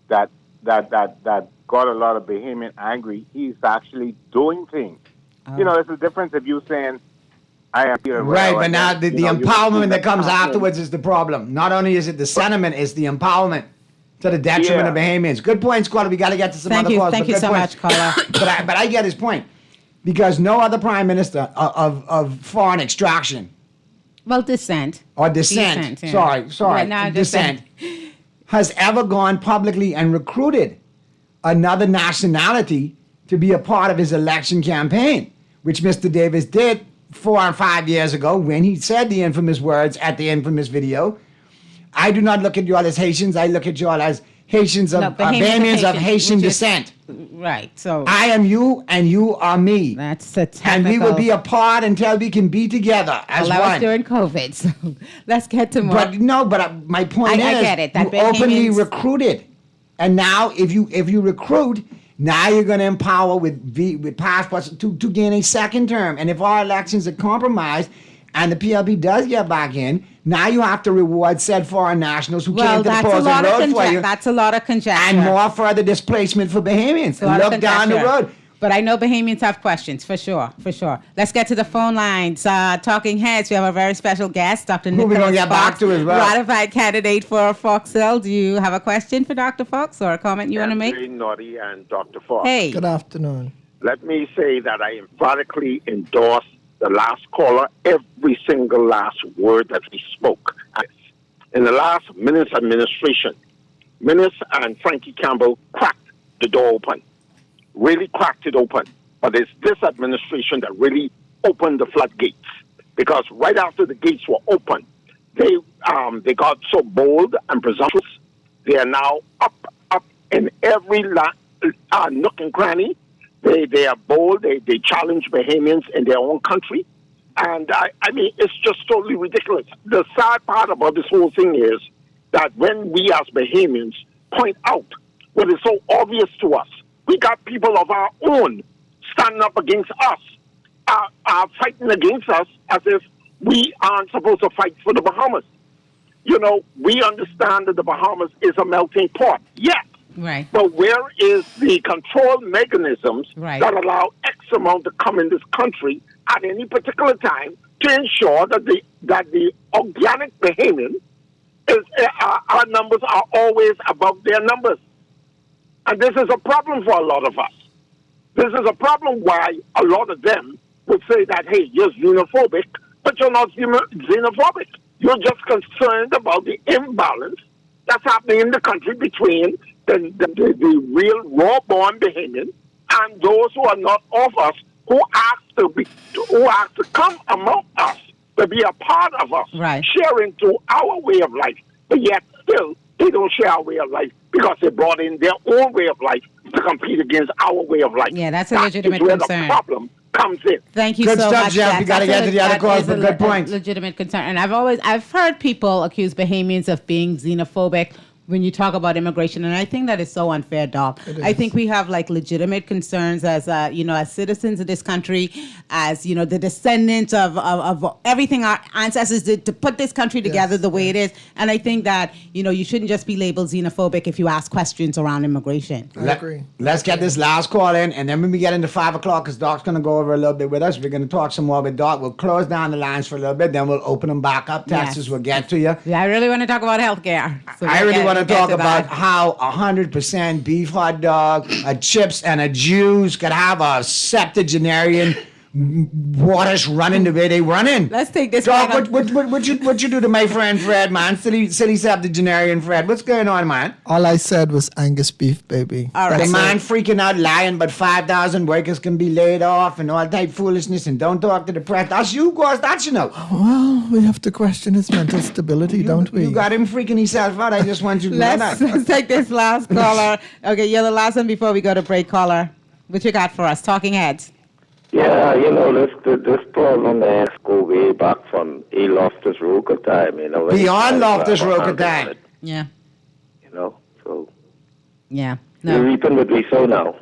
that got a lot of Bahamian angry, he's actually doing things. You know, it's a difference if you saying, I am here. Right, but now the empowerment that comes afterwards is the problem. Not only is it the sentiment, it's the empowerment to the detriment of Bahamians. Good point, Squatter. We got to get to some other calls. Thank you so much, caller. But I get his point. Because no other prime minister of foreign extraction. Well, descent. Or descent. Sorry. Right now, descent. Has ever gone publicly and recruited another nationality to be a part of his election campaign, which Mr. Davis did 4 or 5 years ago when he said the infamous words at the infamous video. I do not look at you all as Haitians. I look at you all as Haitians of Bahamians of Haitian descent. Right. So I am you and you are me. That's the technical. And we will be apart until we can be together as one. Well, that was during COVID, so let's get to more. But my point is, I get it. That you openly recruited, and now if you recruit, now you're going to empower with passports to gain a second term. And if our elections are compromised, and the PLP does get back in, Now you have to reward said foreign nationals who Well, came to the that's a Posen lot Road of for you. that's a lot of conjecture. And more further displacement for Bahamians. A lot of Look down the conjecture. road. But I know Bahamians have questions, for sure, for sure. Let's get to the phone lines. Talking Heads, we have a very special guest, Dr. Who we Nicholas gonna get Fox, back to as well. ratified candidate for Fox Hill. Do you have a question for Dr. Fox or a comment you want to make? Very naughty and Dr. Fox. Hey. Good afternoon. Let me say that I emphatically endorse the last caller, every single last word that he spoke. In the last Minnis administration, Minnis and Frankie Campbell cracked the door open, really cracked it open. But it's this administration that really opened the floodgates, because right after the gates were open, they got so bold and presumptuous. They are now up in every nook and cranny. They are bold. They challenge Bahamians in their own country. And I mean, it's just totally ridiculous. The sad part about this whole thing is that when we as Bahamians point out what is so obvious to us, we got people of our own standing up against us, are fighting against us as if we aren't supposed to fight for the Bahamas. You know, we understand that the Bahamas is a melting pot. Yes. Right. But where is the control mechanisms Right. that allow X amount to come in this country at any particular time to ensure that the organic Bahamian is our numbers are always above their numbers? And this is a problem for a lot of us. This is a problem why a lot of them would say that, hey, you're xenophobic, but you're not xenophobic. You're just concerned about the imbalance that's happening in the country between the real raw-born Bahamian and those who are not of us, who ask to come among us, to be a part of us, sharing to our way of life. But yet still, they don't share our way of life because they brought in their own way of life to compete against our way of life. Yeah, that's a legitimate is where concern. the problem comes in. Thank you Good so stuff, much. Jeff. You gotta get to the other calls, but good point. Legitimate concern. And I've heard people accuse Bahamians of being xenophobic when you talk about immigration, and I think that is so unfair, Doc. I think we have like legitimate concerns as as citizens of this country, as the descendants of everything our ancestors did to put this country together the way it is. And I think that you shouldn't just be labeled xenophobic if you ask questions around immigration. I agree. Let's get this last call in, and then when we get into 5 o'clock, because Doc's going to go over a little bit with us, we're going to talk some more with Doc. We'll close down the lines for a little bit, then we'll open them back up. Texas will get to you. Yeah, I really want to talk about healthcare. So I really want to talk to about that. how 100% beef hot dog, a chips, and a juice could have a septuagenarian waters running the way they running. Let's take this. Dog, what you do to my friend Fred, man? Silly septuagenarian Fred. What's going on, man? All I said was Angus beef, baby. All right. The man freaking out, lying, but 5,000 workers can be laid off and all type foolishness, and don't talk to the press. That's you, guys. That's Well, we have to question his mental stability, don't we? You got him freaking himself out. I just want you to know that. Let's take this last caller. Okay, you're the last one before we go to break, caller. What you got for us? Talking Heads. Yeah, this problem has go way back from A. Loftus Roker time, Beyond Loftus Roker time. Yeah. So. Yeah. We're reaping what we sow now.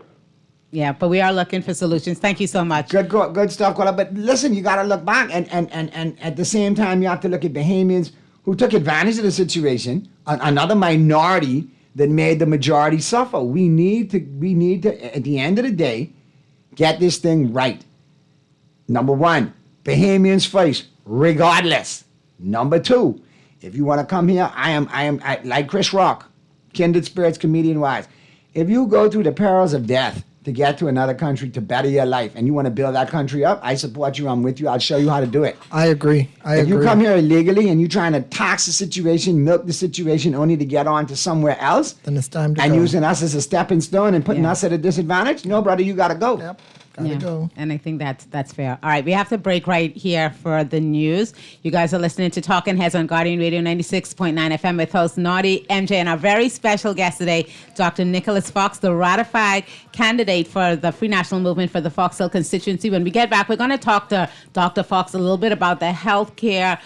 Yeah, but we are looking for solutions. Thank you so much. Good stuff, caller. But listen, you got to look back, and at the same time, you have to look at Bahamians who took advantage of the situation, another minority that made the majority suffer. We need to, at the end of the day, get this thing right. Number one, Bahamians first, regardless. Number two, if you want to come here, I am like Chris Rock, kindred spirits, comedian-wise. If you go through the perils of death to get to another country to better your life, and you want to build that country up, I support you. I'm with you. I'll show you how to do it. I agree. If you come here illegally and you're trying to tax the situation, milk the situation, only to get on to somewhere else, then it's time to and go. using us as a stepping stone and putting us at a disadvantage, no, brother, you got to go. Yep. Gotta go. And I think that's fair. All right, we have to break right here for the news. You guys are listening to Talking Heads on Guardian Radio 96.9 FM with host Naughty, MJ, and our very special guest today, Dr. Nicholas Fox, the ratified candidate for the Free National Movement for the Fox Hill constituency. When we get back, we're going to talk to Dr. Fox a little bit about the healthcare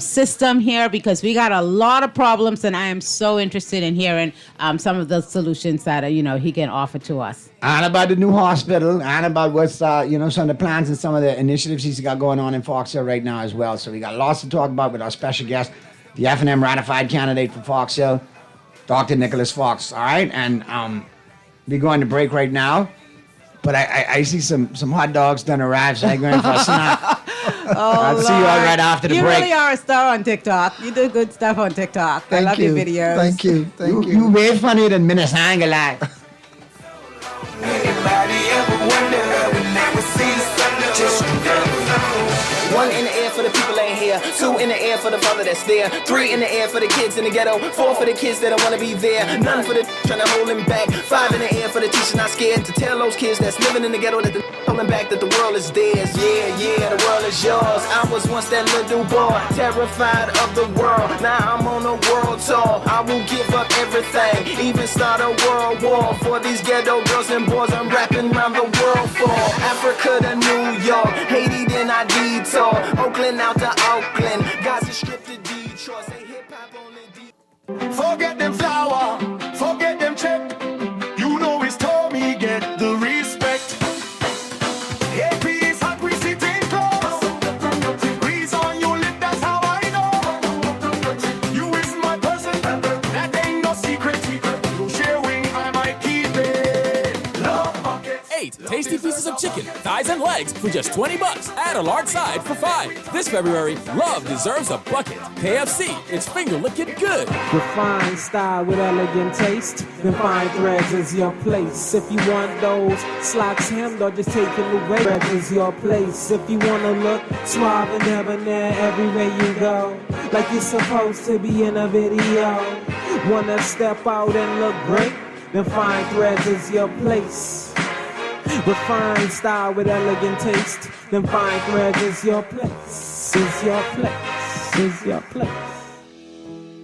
system here, because we got a lot of problems, and I am so interested in hearing some of the solutions that he can offer to us. And about the new hospital, and about about what's some of the plans and some of the initiatives he's got going on in Fox Hill right now as well. So we got lots to talk about with our special guest, the F&M ratified candidate for Fox Hill, Dr. Nicholas Fox. All right, and we're going to break right now. But I see some hot dogs done arrive, so I'm going for a snack. I'll see you all right after the break. You really are a star on TikTok. You do good stuff on TikTok. I love your videos. Thank you. You way funnier than Minnesota Live. One in the air for the people ain't here. Two in the air for the father that's there. Three in the air for the kids in the ghetto. Four for the kids that don't wanna be there. None for the trying to hold him back. Five in the air for the teacher not scared to tell those kids that's living in the ghetto that the holding back that the world is theirs. Yeah, the world is yours. I was once that little boy, terrified of the world. Now I'm on a world tour. I will give up everything, even start a world war for these ghetto girls and boys. I'm rapping around the world for Africa to New York, Haiti then I detour, Oakland out to Oakland, Gaza Strip to Detroit. Say hip hop on the Forget them flower, forget them check. You know it's Tommy, get the respect. AP is hot, we sitting close. Breeze on your lip, that's how I know. You is my person, that ain't no secret. You share wing, I might keep it. Love buckets. 8 tasty pieces of chicken, thighs and legs for just $20. Add a large side for $5. This February, love deserves a bucket. KFC, it's finger-licking good. Refined style with elegant taste. Then fine threads is your place. If you want those slacks hemmed or just taking away, threads is your place. If you want to look suave and debonair everywhere you go, like you're supposed to be in a video. Want to step out and look great? Then fine threads is your place. Refined style with elegant taste. Then fine threads is your place. Is your place. Is your place.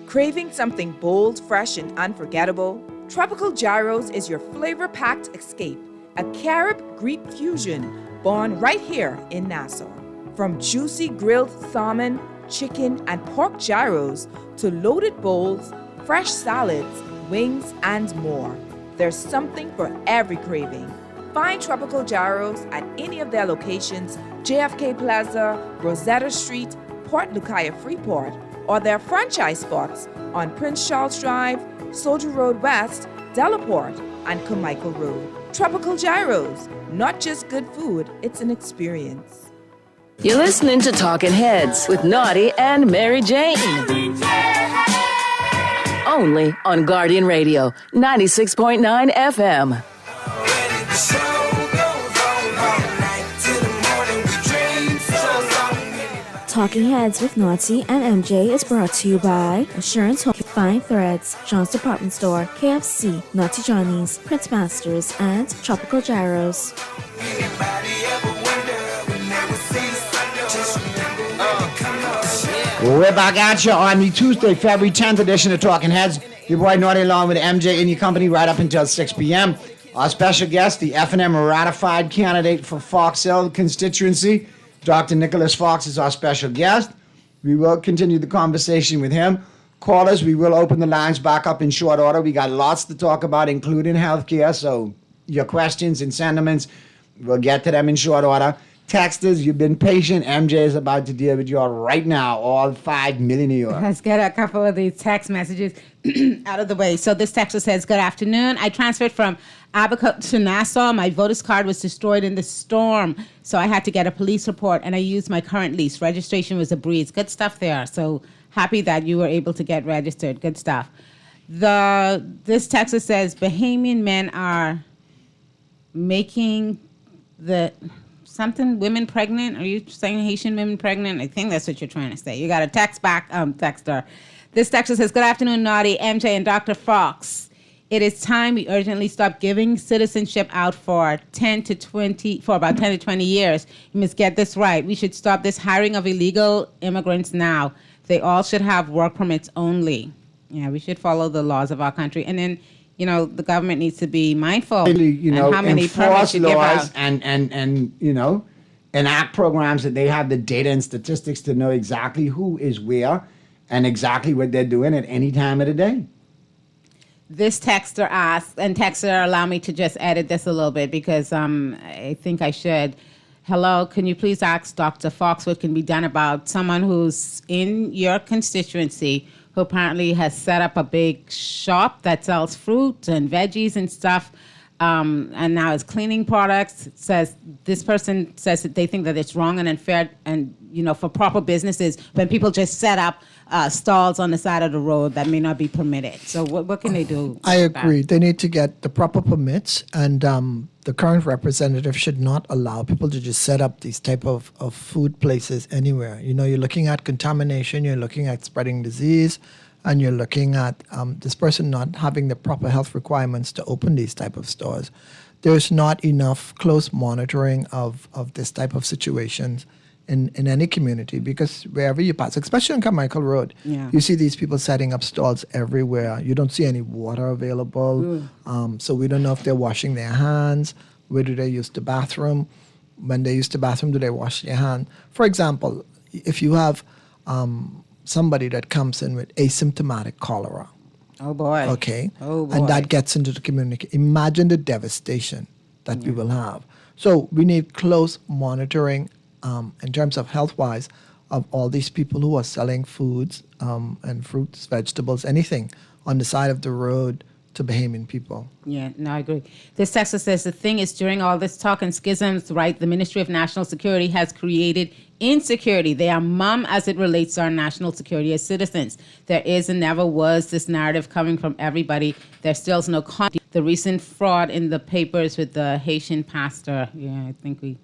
Craving something bold, fresh, and unforgettable? Tropical Gyros is your flavor-packed escape. A Carib-Greek fusion born right here in Nassau. From juicy grilled salmon, chicken, and pork gyros to loaded bowls, fresh salads, wings, and more. There's something for every craving. Find Tropical Gyros at any of their locations, JFK Plaza, Rosetta Street, Port Lucaya Freeport, or their franchise spots on Prince Charles Drive, Soldier Road West, Delaport, and Carmichael Road. Tropical Gyros, not just good food, it's an experience. You're listening to Talking Heads with Naughty and Mary Jane. Only on Guardian Radio, 96.9 FM. Talking Heads with Naughty and MJ is brought to you by Assurance Home, Fine Threads, John's Department Store, KFC, Naughty Johnny's, Prince Masters, and Tropical Gyros. We're back at you on the Tuesday, February 10th edition of Talking Heads. Your boy Naughty along with MJ in your company right up until 6 p.m. Our special guest, the F&M ratified candidate for Fox Hill constituency, Dr. Nicholas Fox is our special guest. We will continue the conversation with him. Callers, we will open the lines back up in short order. We got lots to talk about, including healthcare. So your questions and sentiments, we'll get to them in short order. Texters, you've been patient. MJ is about to deal with you all right now, all 5 million of you. Let's get a couple of these text messages out of the way. So this texter says, good afternoon. I transferred from Abaco to Nassau. My voter's card was destroyed in the storm, so I had to get a police report, and I used my current lease. Registration was a breeze. Good stuff there. So happy that you were able to get registered. Good stuff. This texter says, Bahamian men are making women pregnant. Are you saying Haitian women pregnant? I think that's what you're trying to say. You got a text back, texter. This texter says, good afternoon, Naughty, MJ, and Dr. Fox. It is time we urgently stop giving citizenship out for about 10 to 20 years. You must get this right. We should stop this hiring of illegal immigrants now. They all should have work permits only. Yeah, we should follow the laws of our country. And then, the government needs to be mindful and how many permits you give out. And enact programs that they have the data and statistics to know exactly who is where and exactly what they're doing at any time of the day. This texter asked, and texter, allow me to just edit this a little bit because I think I should. Hello, can you please ask Dr. Fox what can be done about someone who's in your constituency who apparently has set up a big shop that sells fruit and veggies and stuff, and now is cleaning products. This person says that they think that it's wrong and unfair, and for proper businesses when people just set up stalls on the side of the road that may not be permitted. So what can they do? I agree. They need to get the proper permits, and the current representative should not allow people to just set up these type of food places anywhere. You're looking at contamination, you're looking at spreading disease, and you're looking at this person not having the proper health requirements to open these type of stores. There's not enough close monitoring of this type of situations in any community, because wherever you pass, especially on Carmichael Road, you see these people setting up stalls everywhere. You don't see any water available. So we don't know if they're washing their hands. Where do they use the bathroom? When they use the bathroom, do they wash their hand? For example, if you have somebody that comes in with asymptomatic cholera. Oh, boy. Okay. Oh, boy. And that gets into the community. Imagine the devastation that we will have. So we need close monitoring in terms of health-wise of all these people who are selling foods and fruits, vegetables, anything on the side of the road to Bahamian people. Yeah, no, I agree. This texter says the thing is, during all this talk and schisms, right, the Ministry of National Security has created insecurity. They are mum as it relates to our national security as citizens. There is and never was this narrative coming from everybody. There still is no the recent fraud in the papers with the Haitian pastor. Yeah, I think we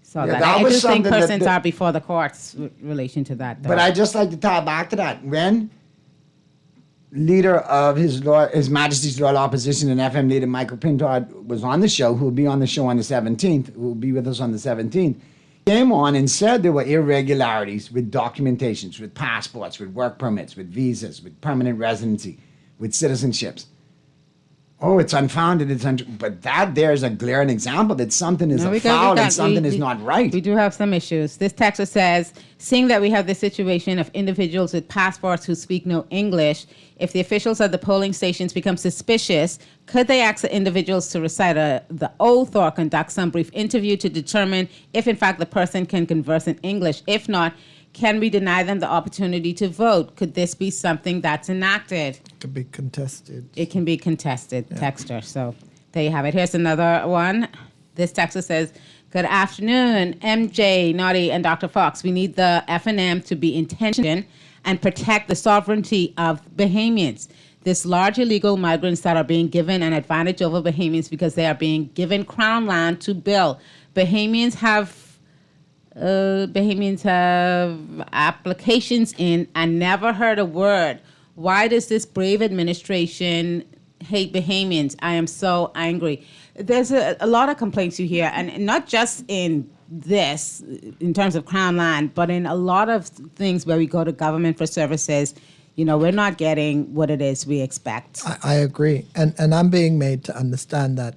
saw that. I do think persons are before the courts in relation to that, though. But I just like to tie back to that. When leader of His Majesty's Loyal Opposition and FM leader Michael Pintard was on the show, who will be on the show on the 17th, who will be with us on the 17th, came on and said there were irregularities with documentations, with passports, with work permits, with visas, with permanent residency, with citizenships. Oh, it's unfounded. But that there is a glaring example that something is foul and something is not right. We do have some issues. This texter says, seeing that we have the situation of individuals with passports who speak no English, if the officials at the polling stations become suspicious, could they ask the individuals to recite the oath or conduct some brief interview to determine if, in fact, the person can converse in English? If not, can we deny them the opportunity to vote? Could this be something that's enacted? It could be contested. It can be contested, texter. So there you have it. Here's another one. This texter says, good afternoon, MJ, Naughty, and Dr. Fox. We need the FNM to be intentional and protect the sovereignty of Bahamians. This large illegal migrants that are being given an advantage over Bahamians because they are being given crown land to build. Bahamians have applications in and never heard a word. Why does this brave administration hate Bahamians? I am so angry. There's a lot of complaints you hear, and not just in this, in terms of Crown land, but in a lot of things where we go to government for services. We're not getting what it is we expect. I agree. And I'm being made to understand that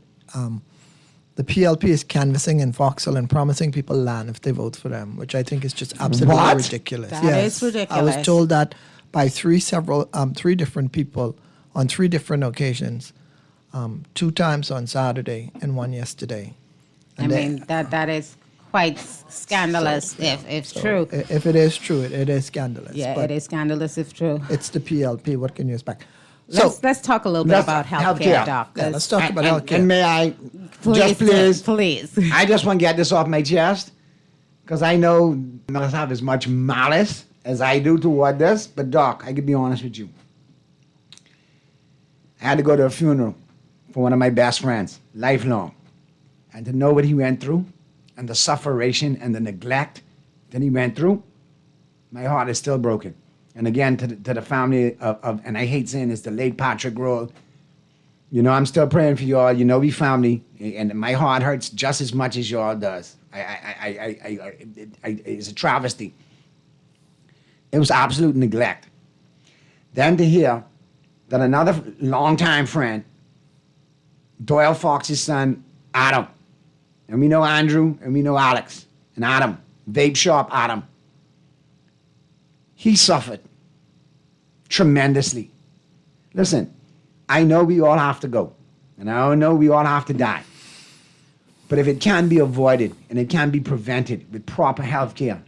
the PLP is canvassing in Foxhill and promising people land if they vote for them, which I think is just absolutely ridiculous. That is ridiculous. I was told that by three different people on 3 different occasions, 2 times on Saturday and 1 yesterday. And that is quite scandalous if it's true. If it is true, it is scandalous. Yeah, it is scandalous if true. It's the PLP. What can you expect? Let's talk a little bit about healthcare, Doc. Yeah, let's talk about healthcare. And may I, please. I just want to get this off my chest, because I know you must have as much malice as I do toward this. But Doc, I can be honest with you. I had to go to a funeral for one of my best friends, lifelong, and to know what he went through, and the suffering and the neglect that he went through, my heart is still broken. And again, to the family of, and I hate saying this, the late Patrick Roll. I'm still praying for y'all. We family, and my heart hurts just as much as y'all does. It's a travesty. It was absolute neglect. Then to hear that another longtime friend, Doyle Fox's son, Adam, and we know Andrew, and we know Alex, and Adam, Vape Shop Adam, he suffered tremendously. Listen, I know we all have to go. And I know we all have to die. But if it can be avoided and it can be prevented with proper health care,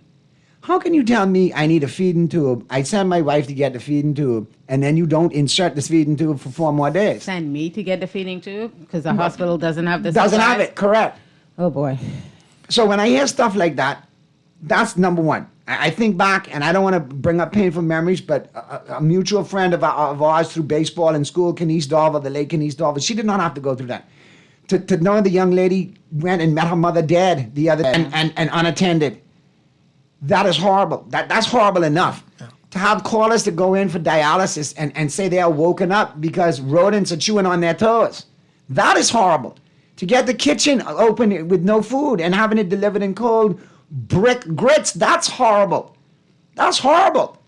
how can you tell me I need a feeding tube? I send my wife to get the feeding tube, and then you don't insert the feeding tube for 4 more days? Send me to get the feeding tube because the hospital doesn't have the Doesn't have it, correct. Oh, boy. So when I hear stuff like that, that's number one. I think back, and I don't want to bring up painful memories, but a mutual friend of ours through baseball in school, Kenise Dover, the late Kenise Dover, she did not have to go through that. To know the young lady went and met her mother dead the other day and unattended. That is horrible. That's horrible enough. Yeah. To have callers to go in for dialysis and say they are woken up because rodents are chewing on their toes. That is horrible. To get the kitchen open with no food and having it delivered in cold brick grits, that's horrible. That's horrible.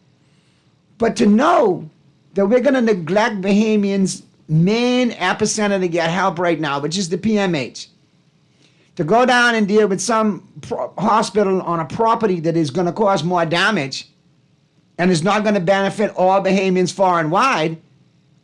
But to know that we're going to neglect Bahamians' main epicenter to get help right now, which is the PMH, to go down and deal with some hospital on a property that is going to cause more damage and is not going to benefit all Bahamians far and wide,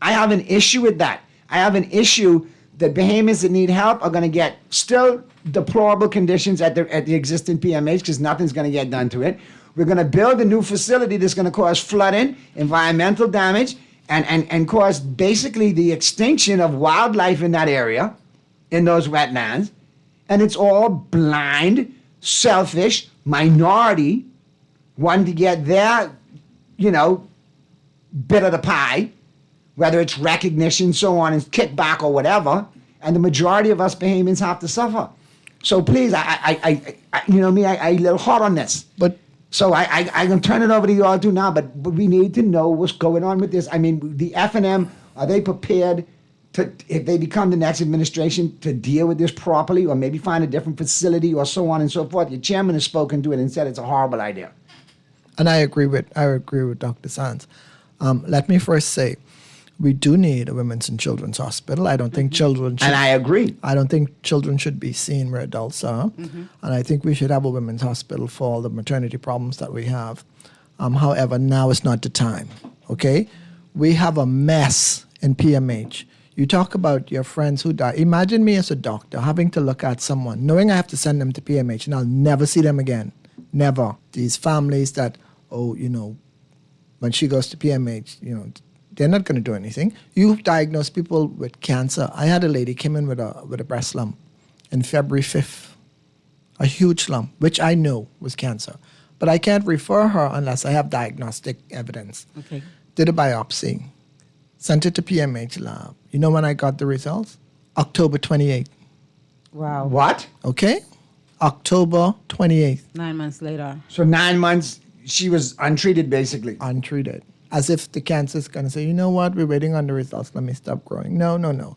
I have an issue with that. I have an issue that Bahamians that need help are going to get still deplorable conditions at the existing PMH because nothing's going to get done to it. We're going to build a new facility that's going to cause flooding, environmental damage, and cause basically the extinction of wildlife in that area, in those wetlands. And it's all blind, selfish, minority, wanting to get their, bit of the pie, whether it's recognition, so on, and kickback or whatever. And the majority of us Bahamians have to suffer. So please, I a little hot on this. But so I can turn it over to you all too now, but we need to know what's going on with this. I mean, the F&M, are they prepared to, if they become the next administration, to deal with this properly or maybe find a different facility or so on and so forth? Your chairman has spoken to it and said it's a horrible idea. And I agree with Dr. Sands. Let me first say, we do need a women's and children's hospital. I don't think children should, and I agree. I don't think children should be seen where adults are. And I think we should have a women's hospital for all the maternity problems that we have. However, now is not the time, okay? We have a mess in PMH. You talk about your friends who die. Imagine me as a doctor having to look at someone, knowing I have to send them to PMH and I'll never see them again. Never. These families that, when she goes to PMH, they're not going to do anything. You diagnose people with cancer. I had a lady came in with a breast lump on February 5th, a huge lump, which I know was cancer. But I can't refer her unless I have diagnostic evidence. Okay. Did a biopsy, sent it to PMH lab. You know when I got the results? October 28th. Wow. What? Okay. October 28th. 9 months later. So 9 months, she was untreated, basically. Untreated. As if the cancer is going to say, you know what, we're waiting on the results, let me stop growing. No.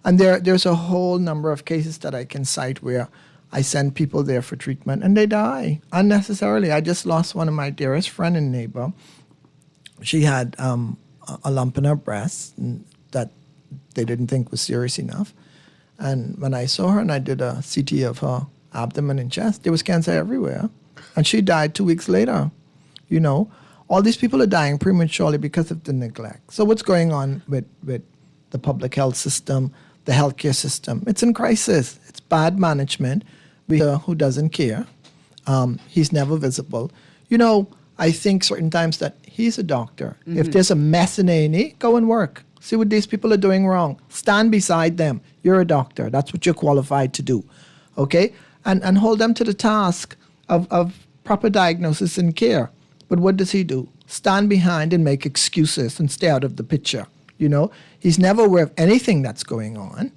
And there's a whole number of cases that I can cite where I send people there for treatment and they die unnecessarily. I just lost one of my dearest friend and neighbor. She had a lump in her breast that they didn't think was serious enough. And when I saw her and I did a CT of her abdomen and chest, there was cancer everywhere. And she died 2 weeks later, All these people are dying prematurely because of the neglect. So what's going on with the public health system, the healthcare system? It's in crisis. It's bad management. Who doesn't care? He's never visible. I think certain times that he's a doctor. Mm-hmm. If there's a mess in A&E, go and work. See what these people are doing wrong. Stand beside them. You're a doctor. That's what you're qualified to do. Okay? And hold them to the task of proper diagnosis and care. But what does he do? Stand behind and make excuses and stay out of the picture. He's never aware of anything that's going on.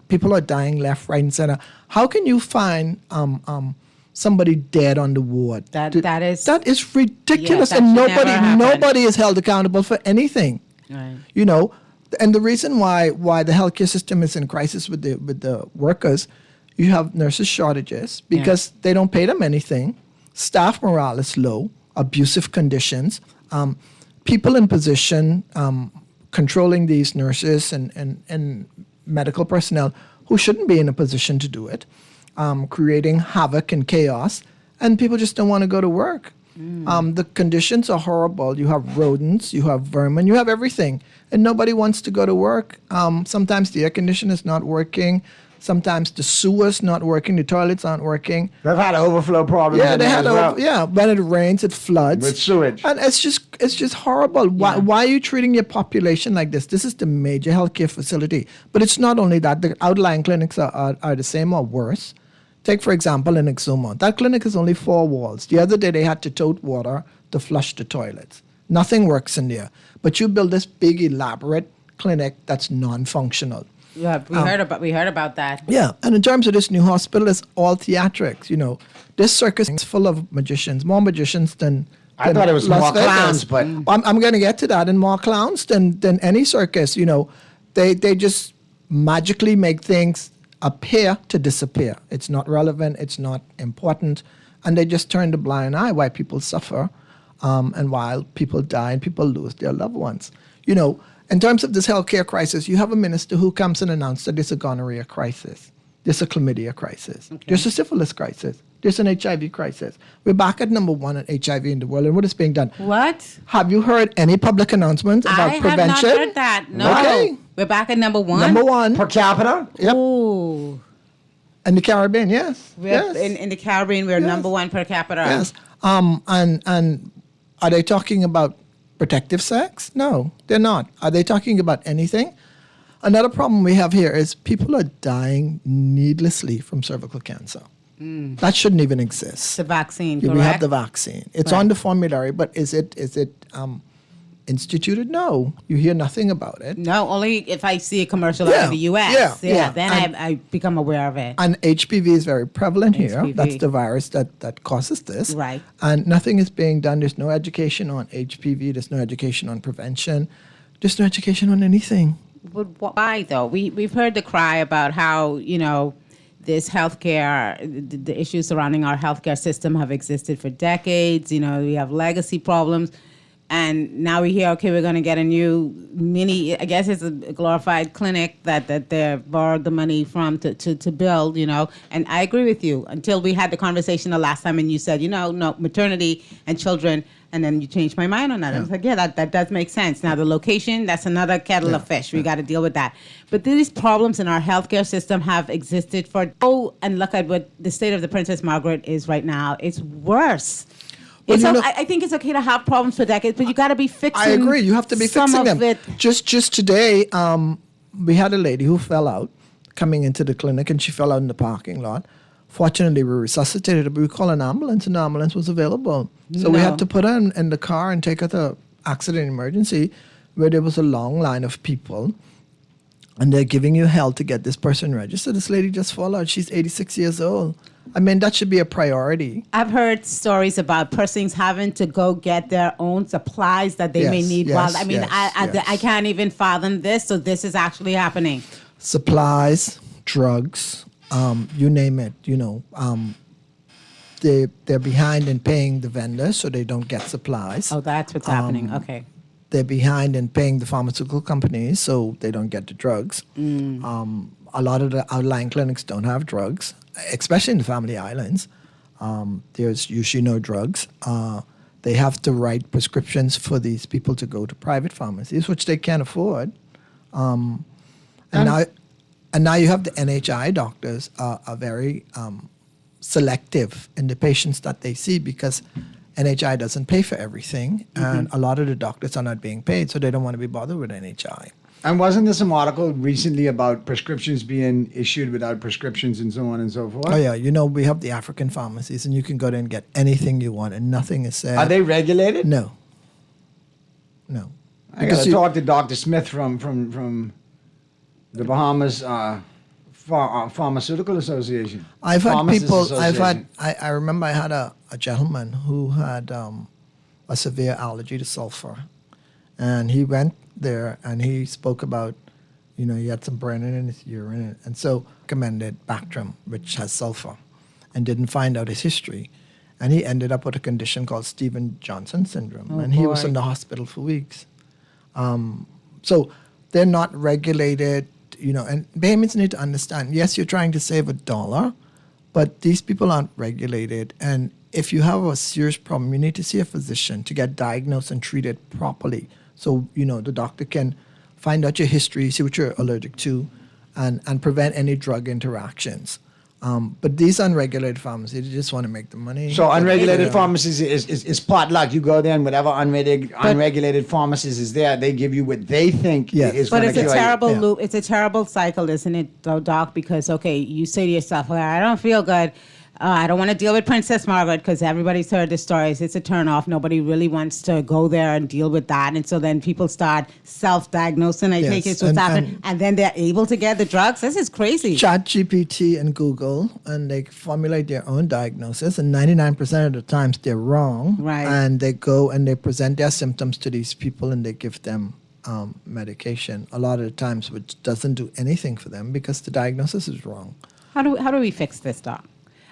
People are dying left, right, and center. How can you find somebody dead on the ward? That is ridiculous, and nobody is held accountable for anything. Right. And the reason why the healthcare system is in crisis with the workers, you have nurses shortages because they don't pay them anything. Staff morale is low. Abusive conditions, people in position controlling these nurses and medical personnel who shouldn't be in a position to do it, creating havoc and chaos, and people just don't want to go to work. The conditions are horrible. You have rodents, you have vermin, you have everything, and nobody wants to go to work. Sometimes the air conditioner is not working. Sometimes the sewer's not working. The toilets aren't working. They've had overflow problems. Yeah, in they there had. as well. Yeah, when it rains, it floods With sewage. and it's just horrible. Why are you treating your population like this? This is the major healthcare facility, but it's not only that. The outlying clinics are the same or worse. Take, for example, in Exuma. That clinic is only 4 walls. The other day, they had to tote water to flush the toilets. Nothing works in there. But you build this big, elaborate clinic that's non-functional. Yeah, we heard about that. Yeah, and in terms of this new hospital, it's all theatrics. You know, this circus is full of magicians, more magicians than I thought it was Las more Vegas. clowns, but I'm going to get to that, and more clowns than any circus. You know, they just magically make things appear to disappear. It's not relevant. It's not important, and they just turn the blind eye while people suffer, and while people die and people lose their loved ones. You know, in terms of this healthcare crisis, you have a minister who comes and announces that there's a gonorrhea crisis, there's a chlamydia crisis, there's a syphilis crisis, there's an HIV crisis. We're back at number 1 on HIV in the world, and what is being done? What? Have you heard any public announcements about prevention? I have not heard that. No. Okay. We're back at number 1. Number 1. Per capita? Yep. Ooh. In the Caribbean, yes. We're yes. in the Caribbean, we're number 1 per capita. Yes. And are they talking about protective sex? No, they're not. Are they talking about anything? Another problem we have here is people are dying needlessly from cervical cancer. That shouldn't even exist. The vaccine, Yeah, correct? we have the vaccine. It's Right. on the formulary, but is it instituted? No. You hear nothing about it. No, only if I see a commercial out Yeah, of the U.S. yeah. Then And- I become aware of it. And HPV is very prevalent here. HPV. That's the virus that causes this. Right. And nothing is being done. There's no education on HPV. There's no education on prevention. There's no education on anything. But why though? We've heard the cry about how, you know, this healthcare, the issues surrounding our healthcare system have existed for decades. You know, we have legacy problems. And now we hear, okay, we're going to get a new mini, I guess it's a glorified clinic that they borrowed the money from to build, you know. And I agree with you until we had the conversation the last time and you said, you know, no, maternity and children. And then you changed my mind on that. I was like, yeah, that does make sense. Now, the location, that's another kettle of fish. We got to deal with that. But these problems in our healthcare system have existed for, and look at what the state of the Princess Margaret is right now. It's worse. Well, It's you know- I think it's okay to have problems for decades, but you got to be fixing. I agree. You have to be some fixing of them. it. Just today, we had a lady who fell out coming into the clinic, and she fell out in the parking lot. Fortunately, we resuscitated her, but we called an ambulance, and the ambulance was available. So we No. had to put her in the car and take her to accident emergency, where there was a long line of people, and they're giving you hell to get this person registered. This lady just fell out. She's 86 years old. I mean, that should be a priority. I've heard stories about persons having to go get their own supplies that they may Yes, need. yes, While I mean, yes, I can't even fathom this. So this is actually happening. Supplies, drugs, you name it. You know, they're behind in paying the vendors, so they don't get supplies. Oh, that's what's happening. Okay. They're behind in paying the pharmaceutical companies, so they don't get the drugs. A lot of the outlying clinics don't have drugs, especially in the Family Islands. There's usually no drugs. They have to write prescriptions for these people to go to private pharmacies, which they can't afford. And now you have the NHI doctors are very selective in the patients that they see because NHI doesn't pay for everything, and a lot of the doctors are not being paid, so they don't want to be bothered with NHI. And wasn't there some article recently about prescriptions being issued without prescriptions and so on and so forth? Oh yeah, you know, we have the African pharmacies, and you can go there and get anything you want, and nothing is said. Are they regulated? No. I got to talk to Dr. Smith from the Bahamas Pharmaceutical Association. I've had Pharmacists people. Association. I remember I had a gentleman who had a severe allergy to sulfur, and he went there and he spoke about, you know, he had some burning in his urine, and so recommended Bactrim, which has sulfur, and didn't find out his history, and he ended up with a condition called Stevens-Johnson syndrome, Oh, and he was boy. in the hospital for weeks. So they're not regulated, you know, and Bahamians need to understand, yes, you're trying to save $1, But these people aren't regulated. And if you have a serious problem, you need to see a physician to get diagnosed and treated properly. So, the doctor can find out your history, see what you're allergic to, and prevent any drug interactions. But these unregulated pharmacies, they just want to make the money. So unregulated pharmacies is potluck. You go there and whatever unregulated pharmacist is there, they give you what they think is But going it's to a cure you. terrible loop. It's a terrible cycle, isn't it, though, Doc? Because, okay, you say to yourself, well, I don't feel good. I don't want to deal with Princess Margaret because everybody's heard the stories. It's a turnoff. Nobody really wants to go there and deal with that. And so then people start self-diagnosing. I take it's what's happening. And then they're able to get the drugs. This is crazy. ChatGPT and Google, and they formulate their own diagnosis. And 99% of the times they're wrong. Right. And they go and they present their symptoms to these people and they give them medication. A lot of the times which doesn't do anything for them because the diagnosis is wrong. How do we fix this, Doc?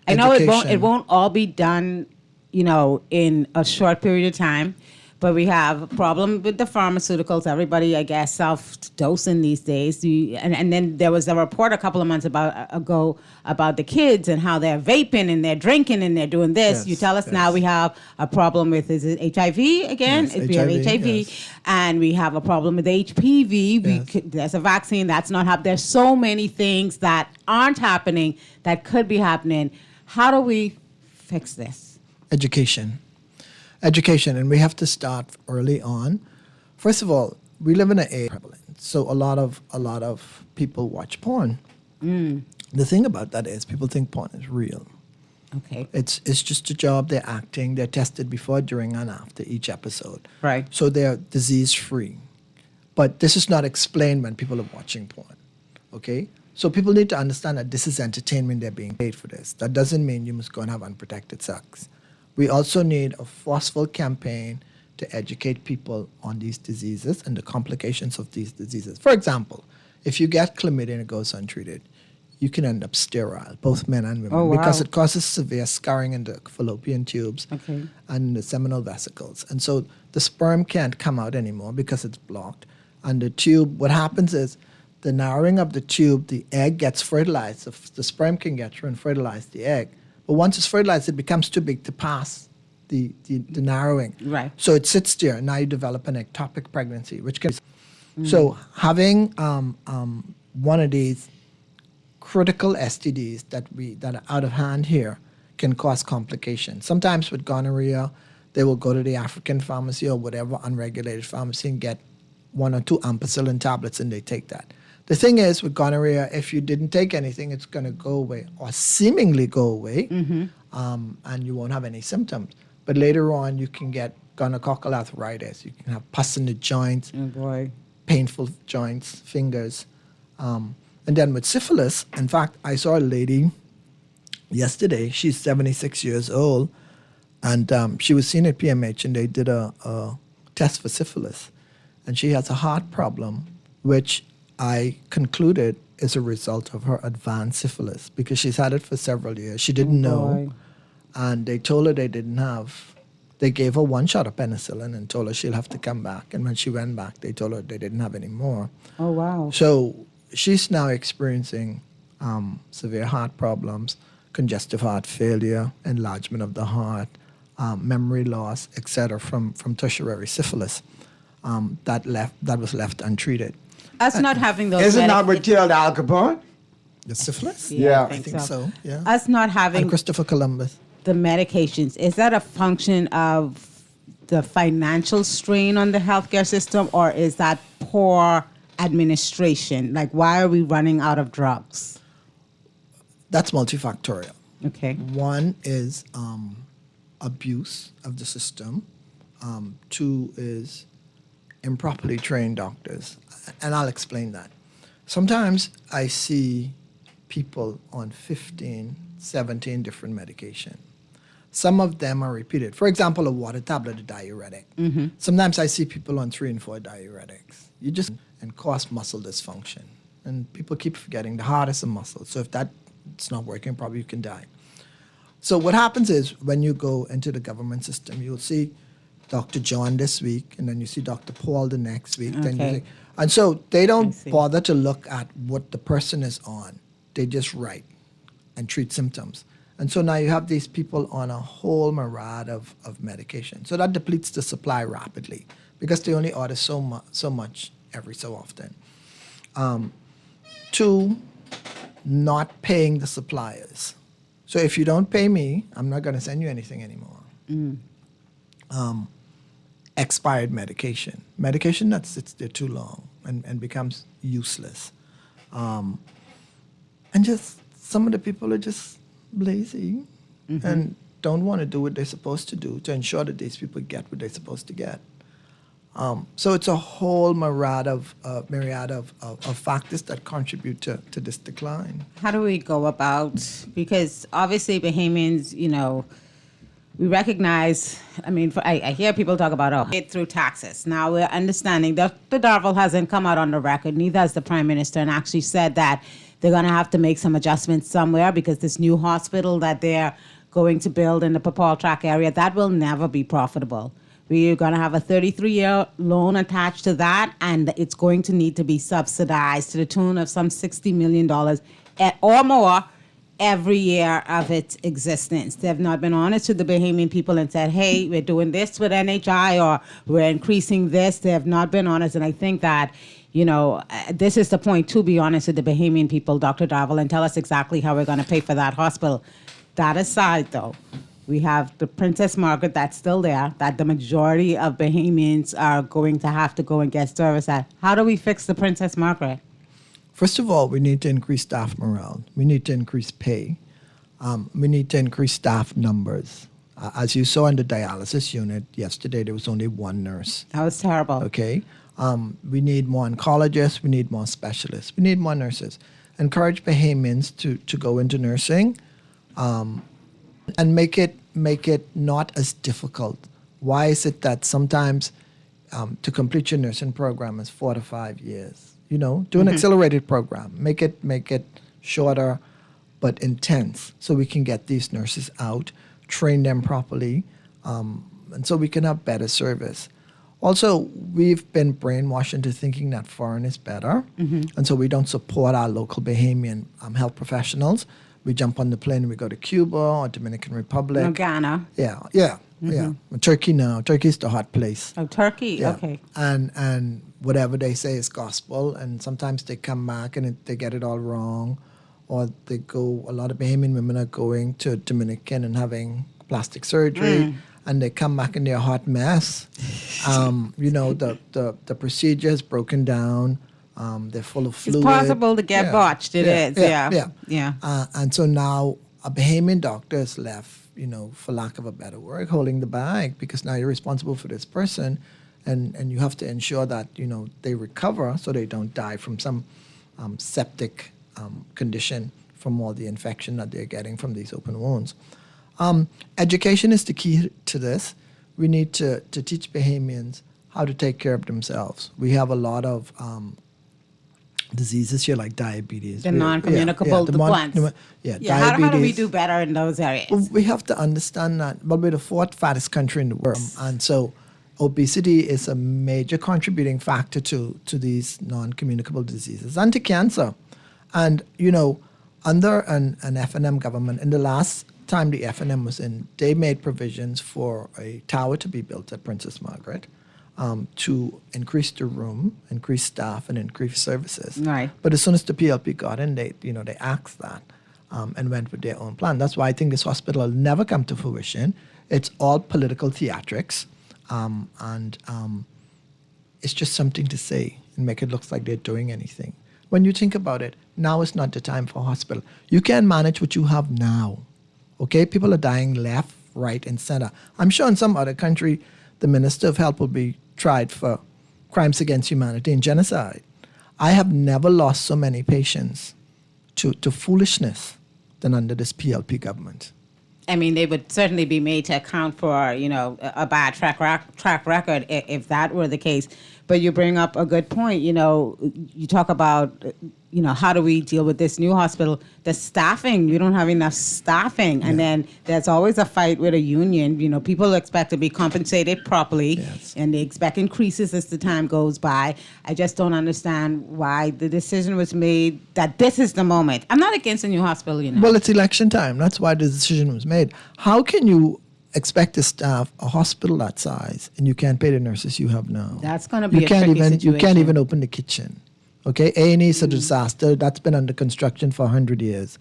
I know it won't all be done, in a short period of time, but we have a problem with the pharmaceuticals. Everybody, I guess, self-dosing these days. And then there was a report a couple of months ago about the kids and how they're vaping and they're drinking and they're doing this. You tell us now we have a problem with, is it HIV again? Yes, we have HIV. yes. And we have a problem with HPV. There's a vaccine that's not happening. There's so many things that aren't happening that could be happening. How do we fix this? Education, and we have to start early on. First of all, we live in an age prevalent, so a lot of people watch porn. The thing about that is people think porn is real. Okay. It's just a job. They're acting. They're tested before, during, and after each episode. Right. So they're disease free. But this is not explained when people are watching porn. Okay. So people need to understand that this is entertainment. They're being paid for this. That doesn't mean you must go and have unprotected sex. We also need a forceful campaign to educate people on these diseases and the complications of these diseases. For example, if you get chlamydia and it goes untreated, you can end up sterile, both men and women, because it causes severe scarring in the fallopian tubes and the seminal vesicles. And so the sperm can't come out anymore because it's blocked. And the tube, what happens is, the narrowing of the tube, the egg gets fertilized. So the sperm can get through and fertilize the egg. But once it's fertilized, it becomes too big to pass the narrowing. Right. So it sits there. Now you develop an ectopic pregnancy, which can. So having one of these critical STDs that are out of hand here can cause complications. Sometimes with gonorrhea, they will go to the African pharmacy or whatever unregulated pharmacy and get 1 or 2 ampicillin tablets, and they take that. The thing is, with gonorrhea, if you didn't take anything, it's going to go away or seemingly go away, and you won't have any symptoms. But later on, you can get gonococcal arthritis. You can have pus in the joints, painful joints, fingers. And then with syphilis, in fact, I saw a lady yesterday. She's 76 years old, and she was seen at PMH, and they did a test for syphilis. And she has a heart problem, which I concluded is a result of her advanced syphilis because she's had it for several years. She didn't know. And they told her they gave her 1 shot of penicillin and told her she'll have to come back. And when she went back, they told her they didn't have any more. Oh, wow. So she's now experiencing severe heart problems, congestive heart failure, enlargement of the heart, memory loss, etc., from tertiary syphilis that was left untreated. Us not having those. Isn't that what killed Al Capone? The syphilis? Yeah, I think so. Yeah. Us not having and Christopher Columbus. The medications, is that a function of the financial strain on the healthcare system, or is that poor administration? Like, why are we running out of drugs? That's multifactorial. Okay. One is abuse of the system. 2 is improperly trained doctors. And I'll explain that. Sometimes I see people on 15, 17 different medication. Some of them are repeated. For example, a water tablet, a diuretic. Sometimes I see people on 3 and 4 diuretics. And cause muscle dysfunction. And people keep forgetting the heart is a muscle. So if that's not working, probably you can die. So what happens is when you go into the government system, you'll see Dr. John this week, and then you see Dr. Paul the next week. And so they don't bother to look at what the person is on. They just write. treat symptoms. And so now you have these people on a whole myriad of medication. So that depletes the supply rapidly because they only order so much every so often. 2, not paying the suppliers. So if you don't pay me, I'm not going to send you anything anymore. Expired medication. Medication that sits there too long and becomes useless. And just some of the people are just lazy and don't want to do what they're supposed to do to ensure that these people get what they're supposed to get. So it's a whole myriad of factors that contribute to this decline. How do we go about, because obviously Bahamians, we recognize, I hear people talk about, it through taxes. Now we're understanding that the Darville hasn't come out on the record, neither has the Prime Minister, and actually said that they're going to have to make some adjustments somewhere because this new hospital that they're going to build in the Papal Track area, that will never be profitable. We're going to have a 33-year loan attached to that, and it's going to need to be subsidized to the tune of some $60 million or more every year of its existence. They have not been honest with the Bahamian people and said, hey, we're doing this with NHI or we're increasing this. They have not been honest, and I think that this is the point, to be honest with the Bahamian people, Dr. Darville, and tell us exactly how we're going to pay for that hospital. That aside, though, we have the Princess Margaret that's still there, that the majority of Bahamians are going to have to go and get service at. How do we fix the Princess Margaret? First of all, we need to increase staff morale. We need to increase pay. We need to increase staff numbers. As you saw in the dialysis unit yesterday, there was only one nurse. That was terrible. Okay. We need more oncologists. We need more specialists. We need more nurses. Encourage Bahamians to go into nursing, and make it not as difficult. Why is it that sometimes to complete your nursing program is 4 to 5 years? Do an accelerated program. Make it shorter, but intense, so we can get these nurses out, train them properly, and so we can have better service. Also, we've been brainwashed into thinking that foreign is better, and so we don't support our local Bahamian health professionals. We jump on the plane and we go to Cuba or Dominican Republic. Or Ghana. Yeah. Turkey now. Turkey's the hot place. Oh, Turkey? Yeah. Okay. And whatever they say is gospel, and sometimes they come back and they get it all wrong, or a lot of Bahamian women are going to Dominican and having plastic surgery, and they come back and they're a hot mess. The procedure is broken down. They're full of fluid. It's possible to get botched. It is. Yeah. And so now a Bahamian doctor is left, for lack of a better word, holding the bag, because now you're responsible for this person, and you have to ensure that they recover so they don't die from some septic condition from all the infection that they're getting from these open wounds. Education is the key to this. We need to teach Bahamians how to take care of themselves. We have a lot of diseases here like diabetes. The non-communicable, the ones. Diabetes. How do we do better in those areas? Well, we have to understand that we're the 4th fattest country in the world. And so obesity is a major contributing factor to these non-communicable diseases and to cancer. And, under an FNM government, in the last time the FNM was in, they made provisions for a tower to be built at Princess Margaret. To increase the room, increase staff, and increase services. Right. But as soon as the PLP got in, they axed that and went with their own plan. That's why I think this hospital will never come to fruition. It's all political theatrics, and it's just something to say and make it look like they're doing anything. When you think about it, now is not the time for a hospital. You can manage what you have now. Okay, people are dying left, right, and center. I'm sure in some other country, the Minister of Health will be tried for crimes against humanity and genocide. I have never lost so many patients to foolishness than under this PLP government. They would certainly be made to account for, a bad track record if that were the case. But you bring up a good point. You know, you talk about, you know, how do we deal with this new hospital? The staffing, we don't have enough staffing. And then there's always a fight with a union. You know, people expect to be compensated properly, and they expect increases as the time goes by. I just don't understand why the decision was made that this is the moment. I'm not against a new hospital, you know. Well, it's election time. That's why the decision was made. How can you expect to staff a hospital that size and you can't pay the nurses you have now? That's going to be a tricky situation. You can't even open the kitchen. Okay, A&E is a disaster. That's been under construction for 100 years.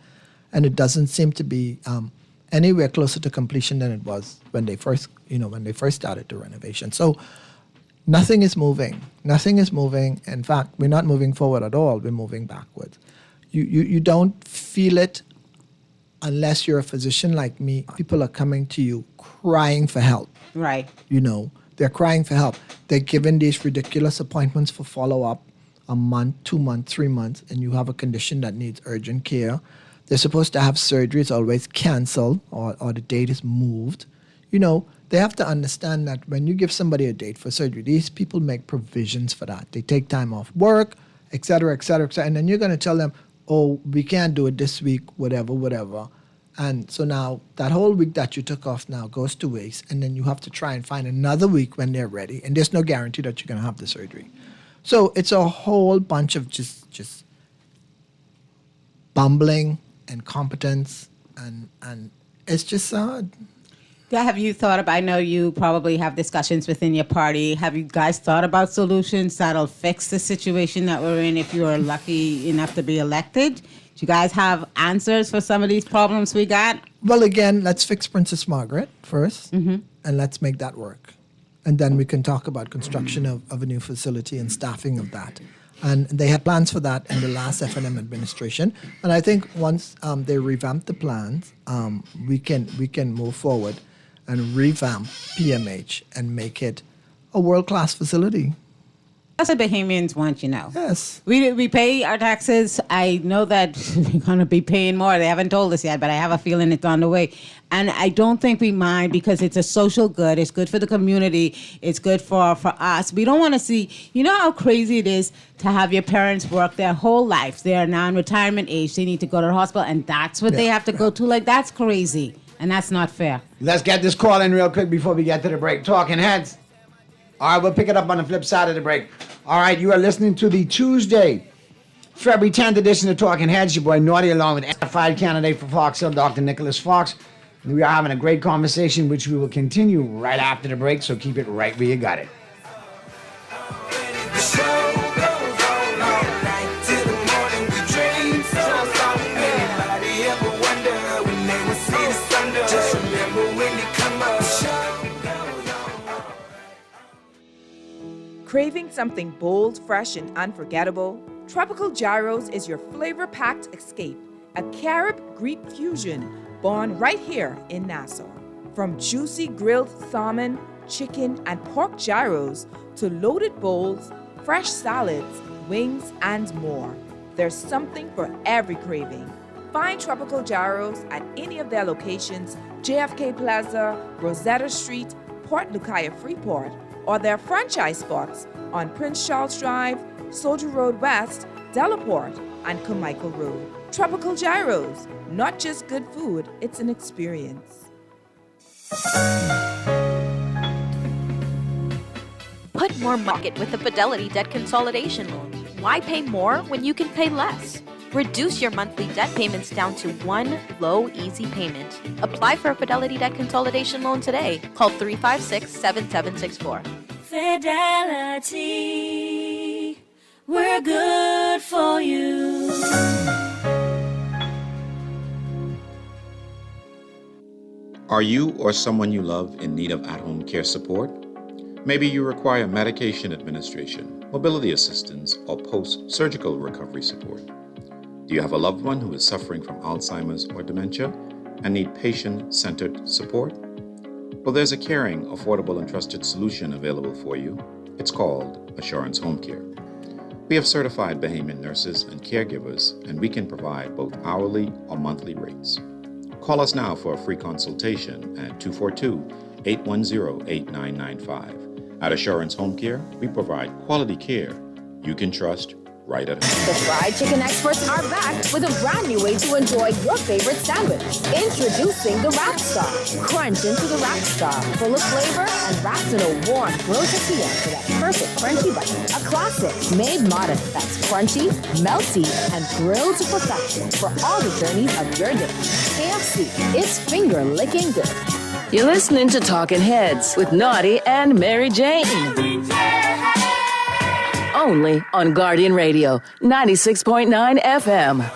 And it doesn't seem to be anywhere closer to completion than it was when they first started the renovation. So nothing is moving. Nothing is moving. In fact, we're not moving forward at all. We're moving backwards. You don't feel it unless you're a physician like me. People are coming to you crying for help. Right. You know, they're crying for help. They're given these ridiculous appointments for follow-up, a month, 2 months, 3 months, and you have a condition that needs urgent care. They're supposed to have surgery. It's always canceled or the date is moved. You know, they have to understand that when you give somebody a date for surgery, these people make provisions for that. They take time off work, et cetera, et cetera, et cetera. And then you're going to tell them, oh, we can't do it this week, whatever. And so now that whole week that you took off now goes to waste, and then you have to try and find another week when they're ready, and there's no guarantee that you're going to have the surgery. So it's a whole bunch of just bumbling, incompetence, and it's just sad. Yeah, have you thought about, I know you probably have discussions within your party. Have you guys thought about solutions that'll fix the situation that we're in if you are lucky enough to be elected? Do you guys have answers for some of these problems we got? Well, again, let's fix Princess Margaret first, and let's make that work. And then we can talk about construction of a new facility and staffing of that. And they had plans for that in the last F&M administration. And I think once they revamp the plans, we can move forward and revamp PMH and make it a world-class facility. That's what Bahamians want, you know. Yes. We pay our taxes. I know that we're going to be paying more. They haven't told us yet, but I have a feeling it's on the way. And I don't think we mind because it's a social good. It's good for the community. It's good for us. We don't want to see, you know how crazy it is to have your parents work their whole life. They are now in retirement age. They need to go to the hospital, and that's what they have to go to. Like, that's crazy, and that's not fair. Let's get this call in real quick before we get to the break. Talking Heads. All right, we'll pick it up on the flip side of the break. All right, you are listening to the Tuesday, February 10th edition of Talking Heads. Your boy Naughty along with identified candidate for Fox Hill, Dr. Nicholas Fox. And we are having a great conversation, which we will continue right after the break, so keep it right where you got it. Craving something bold, fresh, and unforgettable? Tropical Gyros is your flavor-packed escape, a Carib-Greek fusion born right here in Nassau. From juicy grilled salmon, chicken, and pork gyros to loaded bowls, fresh salads, wings, and more. There's something for every craving. Find Tropical Gyros at any of their locations, JFK Plaza, Rosetta Street, Port Lucaya Freeport, or their franchise spots on Prince Charles Drive, Soldier Road West, Delaport, and Carmichael Road. Tropical Gyros, not just good food, it's an experience. Put more market with the Fidelity Debt Consolidation Loan. Why pay more when you can pay less? Reduce your monthly debt payments down to one low, easy payment. Apply for a Fidelity Debt Consolidation Loan today. Call 356-7764. Fidelity, we're good for you. Are you or someone you love in need of at-home care support? Maybe you require medication administration, mobility assistance, or post-surgical recovery support. Do you have a loved one who is suffering from Alzheimer's or dementia and need patient-centered support? Well, there's a caring, affordable, and trusted solution available for you. It's called Assurance Home Care. We have certified Bahamian nurses and caregivers, and we can provide both hourly or monthly rates. Call us now for a free consultation at 242-810-8995. At Assurance Home Care, we provide quality care you can trust right at home. The fried chicken experts are back with a brand new way to enjoy your favorite sandwich. Introducing the Wrap Star. Crunch into the Wrap Star, full of flavor and wrapped in a warm grilled tortilla for that perfect crunchy bite. A classic made modern that's crunchy, melty, and grilled to perfection for all the journeys of your day. KFC, it's finger licking good. You're listening to Talking Heads with Naughty and Mary Jane. Only on Guardian Radio, 96.9 FM.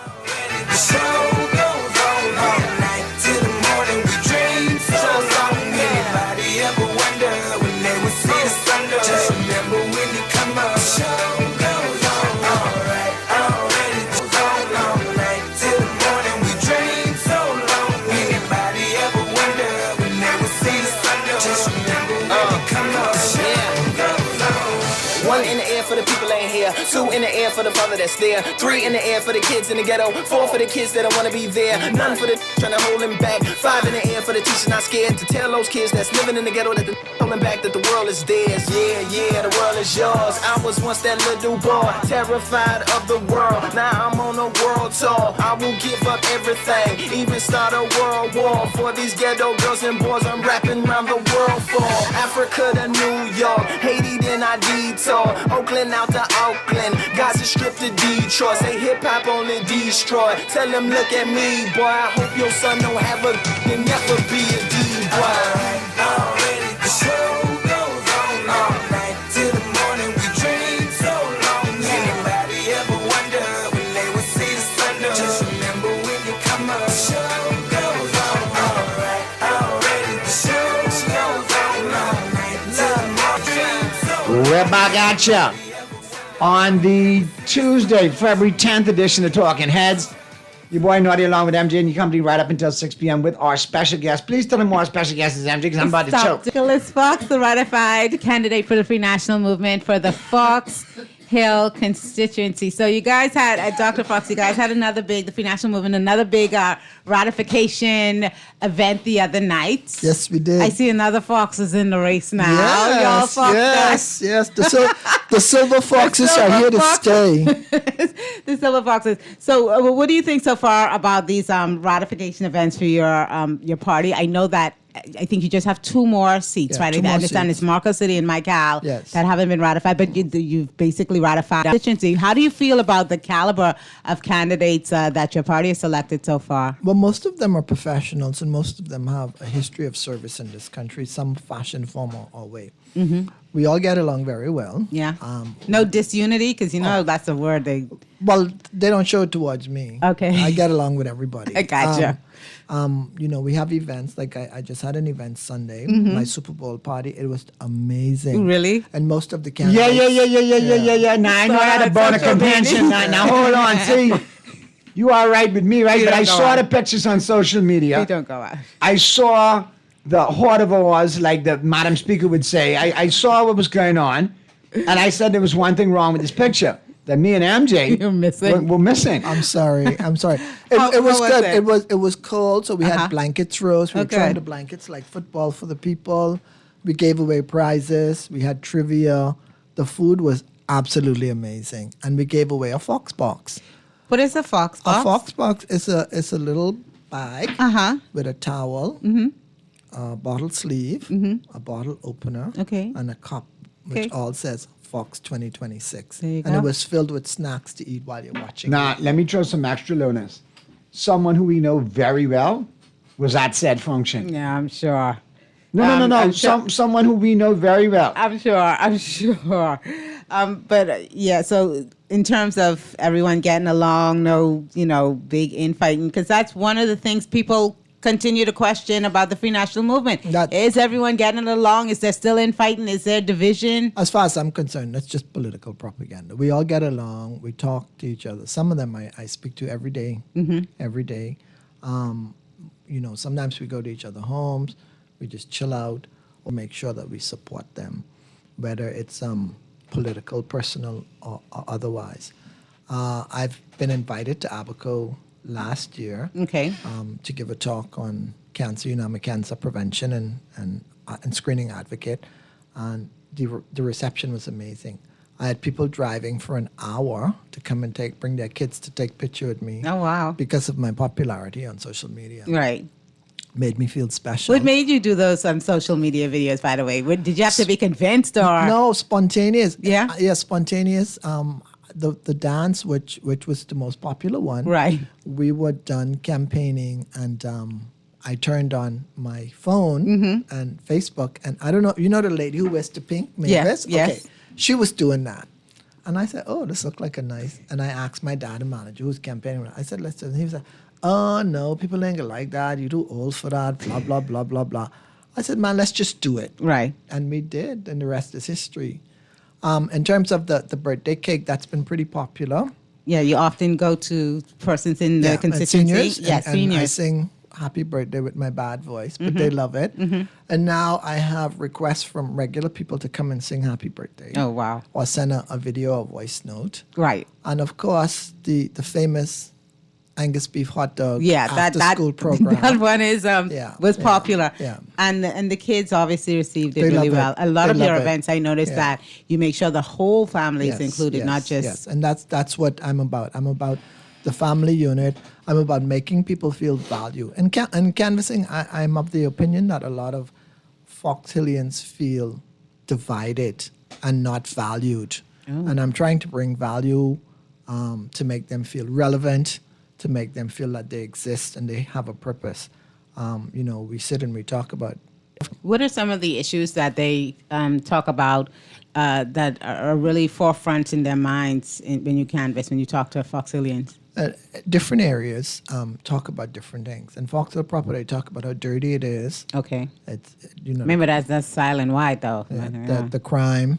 For the people ain't here, 2 in the air for the father that's there, 3 in the air for the kids in the ghetto, 4 for the kids that don't wanna be there, none for the trying to hold them back, 5 in the air for the teacher not scared to tell those kids that's living in the ghetto that the holding back that the world is theirs. Yeah, the world is yours. I was once that little boy, terrified of the world. Now I'm on a world tour. I will give up everything, even start a world war for these ghetto girls and boys. I'm rapping around the world for Africa to New York, Haiti then I detour, Oakland out to Oakland, Gaza Strip to Detroit. Say hip hop only destroy. Tell them look at me, boy. I hope your son don't have a and never be a D-boy. Already the show goes on all night till the morning. We dream so long. Anybody ever wonder when they would see the sun? Just remember when you come up. The show goes on all right. Already the show goes on all night till the morning. We're back at ya on the Tuesday, February 10th edition of Talking Heads. Your boy Naughty along with MJ and your company right up until 6 p.m. with our special guest. Please tell them more special guest is MJ because I'm about to choke. Nicholas Fox, the ratified candidate for the Free National Movement for the Fox Hill constituency. So you guys had, at Dr. Fox, you guys had the Free National Movement, another big ratification event the other night. Yes, we did. I see another Fox is in the race now. Yes, Y'all yes. The silver foxes are here to stay. The silver foxes. So what do you think so far about these ratification events for your party? I know that I think you just have 2 more seats, right? I understand it's Marco City and Mike Howell that haven't been ratified, but you've basically ratified the constituency. How do you feel about the caliber of candidates that your party has selected so far? Well, most of them are professionals, and most of them have a history of service in this country, some fashion, form, or way. Mm-hmm. We all get along very well. Yeah. No disunity, because that's a word they... Well, they don't show it towards me. Okay. I get along with everybody. I gotcha. We have events, like I just had an event Sunday, my Super Bowl party. It was amazing. Really? And most of the candidates... Yeah. Now, I know I had a bone of contention. Now, hold on. See, you are right with me, right? But I saw the pictures on social media. You don't go out. I saw the horde of ours, like the Madam Speaker would say. I saw what was going on, and I said there was one thing wrong with this picture. That me and MJ were missing. I'm sorry. It was good. It was cold, so we had blankets roast. We were trying the blankets like football for the people. We gave away prizes. We had trivia. The food was absolutely amazing, and we gave away a Fox box. What is a Fox box? A Fox box is a little bag with a towel, a bottle sleeve, a bottle opener, and a cup, which all says Fox 2026. There you go. And it was filled with snacks to eat while you're watching. Now, let me throw some extra lowness. Someone who we know very well was at said function. Yeah, I'm sure. No. Someone who we know very well. I'm sure. So in terms of everyone getting along, no, big infighting, because that's one of the things people continue to question about the Free National Movement. Is everyone getting along? Is there still infighting? Is there division? As far as I'm concerned, that's just political propaganda. We all get along. We talk to each other. Some of them I speak to every day. Every day. Sometimes we go to each other's homes. We just chill out or make sure that we support them, whether it's political, personal, or otherwise. I've been invited to Abaco last year to give a talk on cancer. I'm a cancer prevention and screening advocate. And the reception was amazing. I had people driving for an hour to come and bring their kids to take picture with me. Oh, wow. Because of my popularity on social media. Right. Made me feel special. What made you do those social media videos, by the way? Did you have to be convinced or? No, spontaneous. Yeah? Yeah, spontaneous. The dance, which was the most popular one. Right. We were done campaigning, and I turned on my phone and Facebook, and I don't know, you know the lady who wears the pink Mavis? Yes. Okay. She was doing that. And I said, oh, this looked like a nice, and I asked my dad, the manager, who's campaigning. I said, let's do it. And he was like, oh, no, people ain't gonna like that. You're too old for that, blah, blah, blah, blah, blah. I said, man, let's just do it. Right. And we did, and the rest is history. In terms of the birthday cake, that's been pretty popular. Yeah, you often go to persons in the And constituency. seniors. Yeah, and seniors. I sing happy birthday with my bad voice, but they love it. And now I have requests from regular people to come and sing happy birthday. Oh, wow. Or send a video or voice note. Right. And of course, the famous Angus beef hot dog that school program. That one is was popular. Yeah. And the kids obviously received it They really love well. it. A lot They of your love it. events, I noticed that you make sure the whole family is included, not just Yes, and that's what I'm about. I'm about the family unit. I'm about making people feel value. And canvassing, I'm of the opinion that a lot of Fox Hillians feel divided and not valued. And I'm trying to bring value to make them feel relevant, to make them feel that they exist and they have a purpose. We sit and we talk about. What are some of the issues that they talk about that are really forefront in their minds when you canvass, when you talk to Foxhillians? Different areas talk about different things. In Foxhill proper, they talk about how dirty it is. Okay. It's Remember that's island wide though. the crime,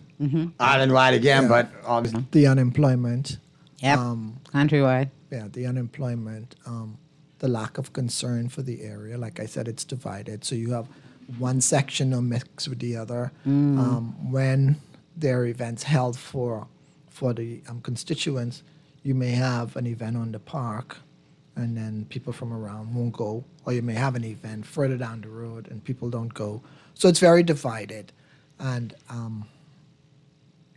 Island wide again, but obviously the unemployment. Yep. Countrywide. Yeah, the unemployment, the lack of concern for the area. Like I said, it's divided. So you have one section are mixed with the other. When there are events held for the constituents, you may have an event on the park, and then people from around won't go, or you may have an event further down the road and people don't go. So it's very divided. And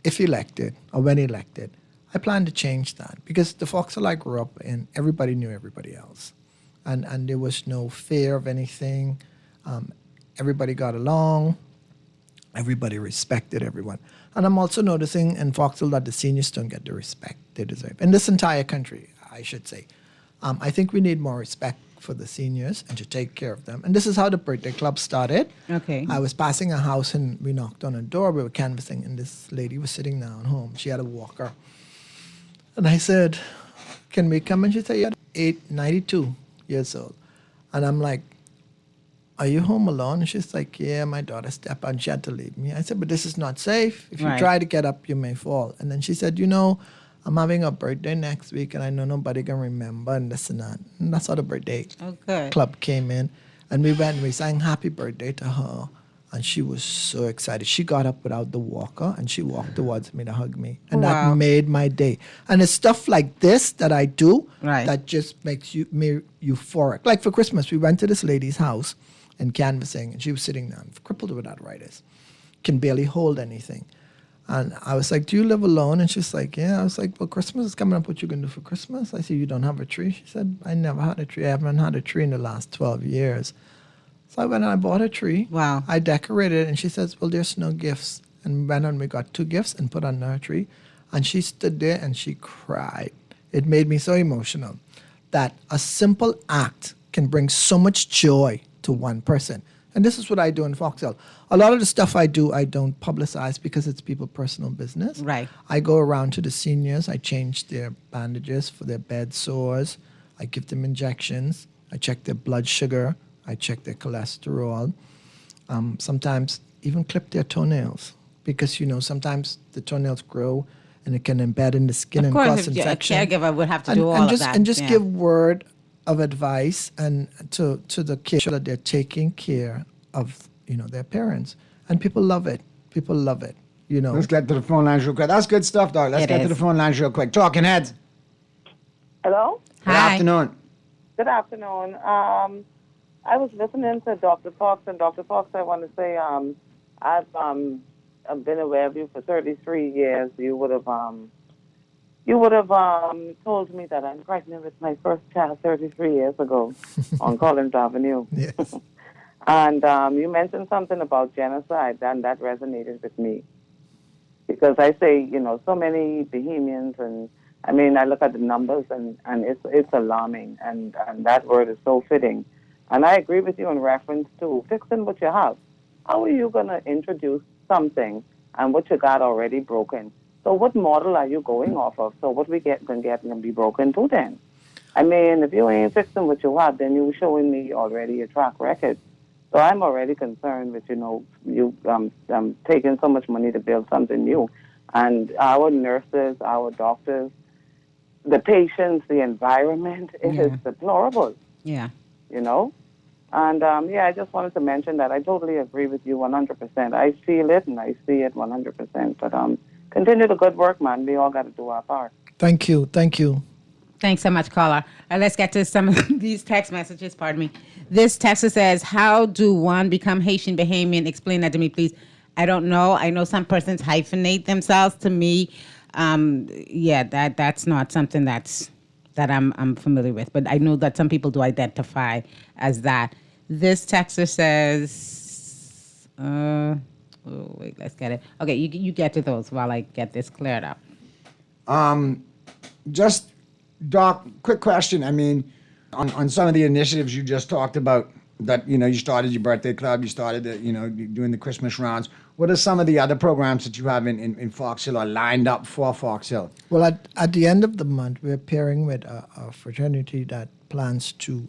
if elected, or when elected, I plan to change that, because the Foxhole I grew up in, everybody knew everybody else. And there was no fear of anything. Everybody got along. Everybody respected everyone. And I'm also noticing in Foxhole that the seniors don't get the respect they deserve. In this entire country, I should say. I think we need more respect for the seniors and to take care of them. And this is how the birthday club started. Okay. I was passing a house and we knocked on a door. We were canvassing, and this lady was sitting down home. She had a walker. And I said, can we come? And she said, yeah, 92 years old. And I'm like, are you home alone? And she's like, yeah, my daughter stepped out and she had to leave me. I said, but this is not safe. If you Right. try to get up, you may fall. And then she said, I'm having a birthday next week and I know nobody can remember and this and that. And that's how the birthday Okay. club came in. And we went and we sang happy birthday to her. And she was so excited. She got up without the walker and she walked towards me to hug me. And Wow. that made my day. And it's stuff like this that I do Right. that just makes me euphoric. Like for Christmas, we went to this lady's house and canvassing, and she was sitting down, crippled with arthritis, can barely hold anything. And I was like, do you live alone? And she's like, yeah. I was like, well, Christmas is coming up. What you going to do for Christmas? I said, you don't have a tree? She said, I never had a tree. I haven't had a tree in the last 12 years. So I went and I bought a tree. Wow. I decorated it. And she says, well, there's no gifts. And we went and we got 2 gifts and put under her tree. And she stood there and she cried. It made me so emotional that a simple act can bring so much joy to one person. And this is what I do in Foxhole. A lot of the stuff I do, I don't publicize because it's people's personal business. Right. I go around to the seniors. I change their bandages for their bed sores. I give them injections. I check their blood sugar. I check their cholesterol. Sometimes even clip their toenails because, sometimes the toenails grow and it can embed in the skin Of and course, cause if a infection. caregiver would have to do all of that. And just yeah. give word of advice and to the kids that they're taking care of, their parents. And people love it. People love it, Let's get to the phone lines real quick. That's good stuff, dog. Let's get to the phone lines real quick. Talking heads. Hello? Good afternoon. Good afternoon. I was listening to Dr. Fox, and Dr. Fox, I want to say I've I've been aware of you for 33 years, you would have told me that I'm pregnant with my first child 33 years ago on Collins Avenue. Yes. And you mentioned something about genocide, and that resonated with me. Because I say, so many Bahamians, and I mean, I look at the numbers, and it's alarming, and that word is so fitting. And I agree with you in reference to fixing what you have. How are you going to introduce something and what you got already broken? So what model are you going off of? So what we get can be broken too then? I mean, if you ain't fixing what you have, then you're showing me already a track record. So I'm already concerned with, you taking so much money to build something new. And our nurses, our doctors, the patients, the environment, it is deplorable. Yeah. And, I just wanted to mention that I totally agree with you 100%. I feel it and I see it 100%. But continue the good work, man. We all got to do our part. Thank you. Thanks so much, caller. All right, let's get to some of these text messages. Pardon me. This texter says, how do one become Haitian Bahamian? Explain that to me, please. I don't know. I know some persons hyphenate themselves. To me, that's not something that I'm familiar with. But I know that some people do identify as that. This texter says, let's get it. Okay, you get to those while I get this cleared up. Just, Doc, quick question. I mean, on some of the initiatives you just talked about, that, you started your birthday club, you started, doing the Christmas rounds. What are some of the other programs that you have in Fox Hill or lined up for Fox Hill? Well, at the end of the month, we're pairing with a fraternity that plans to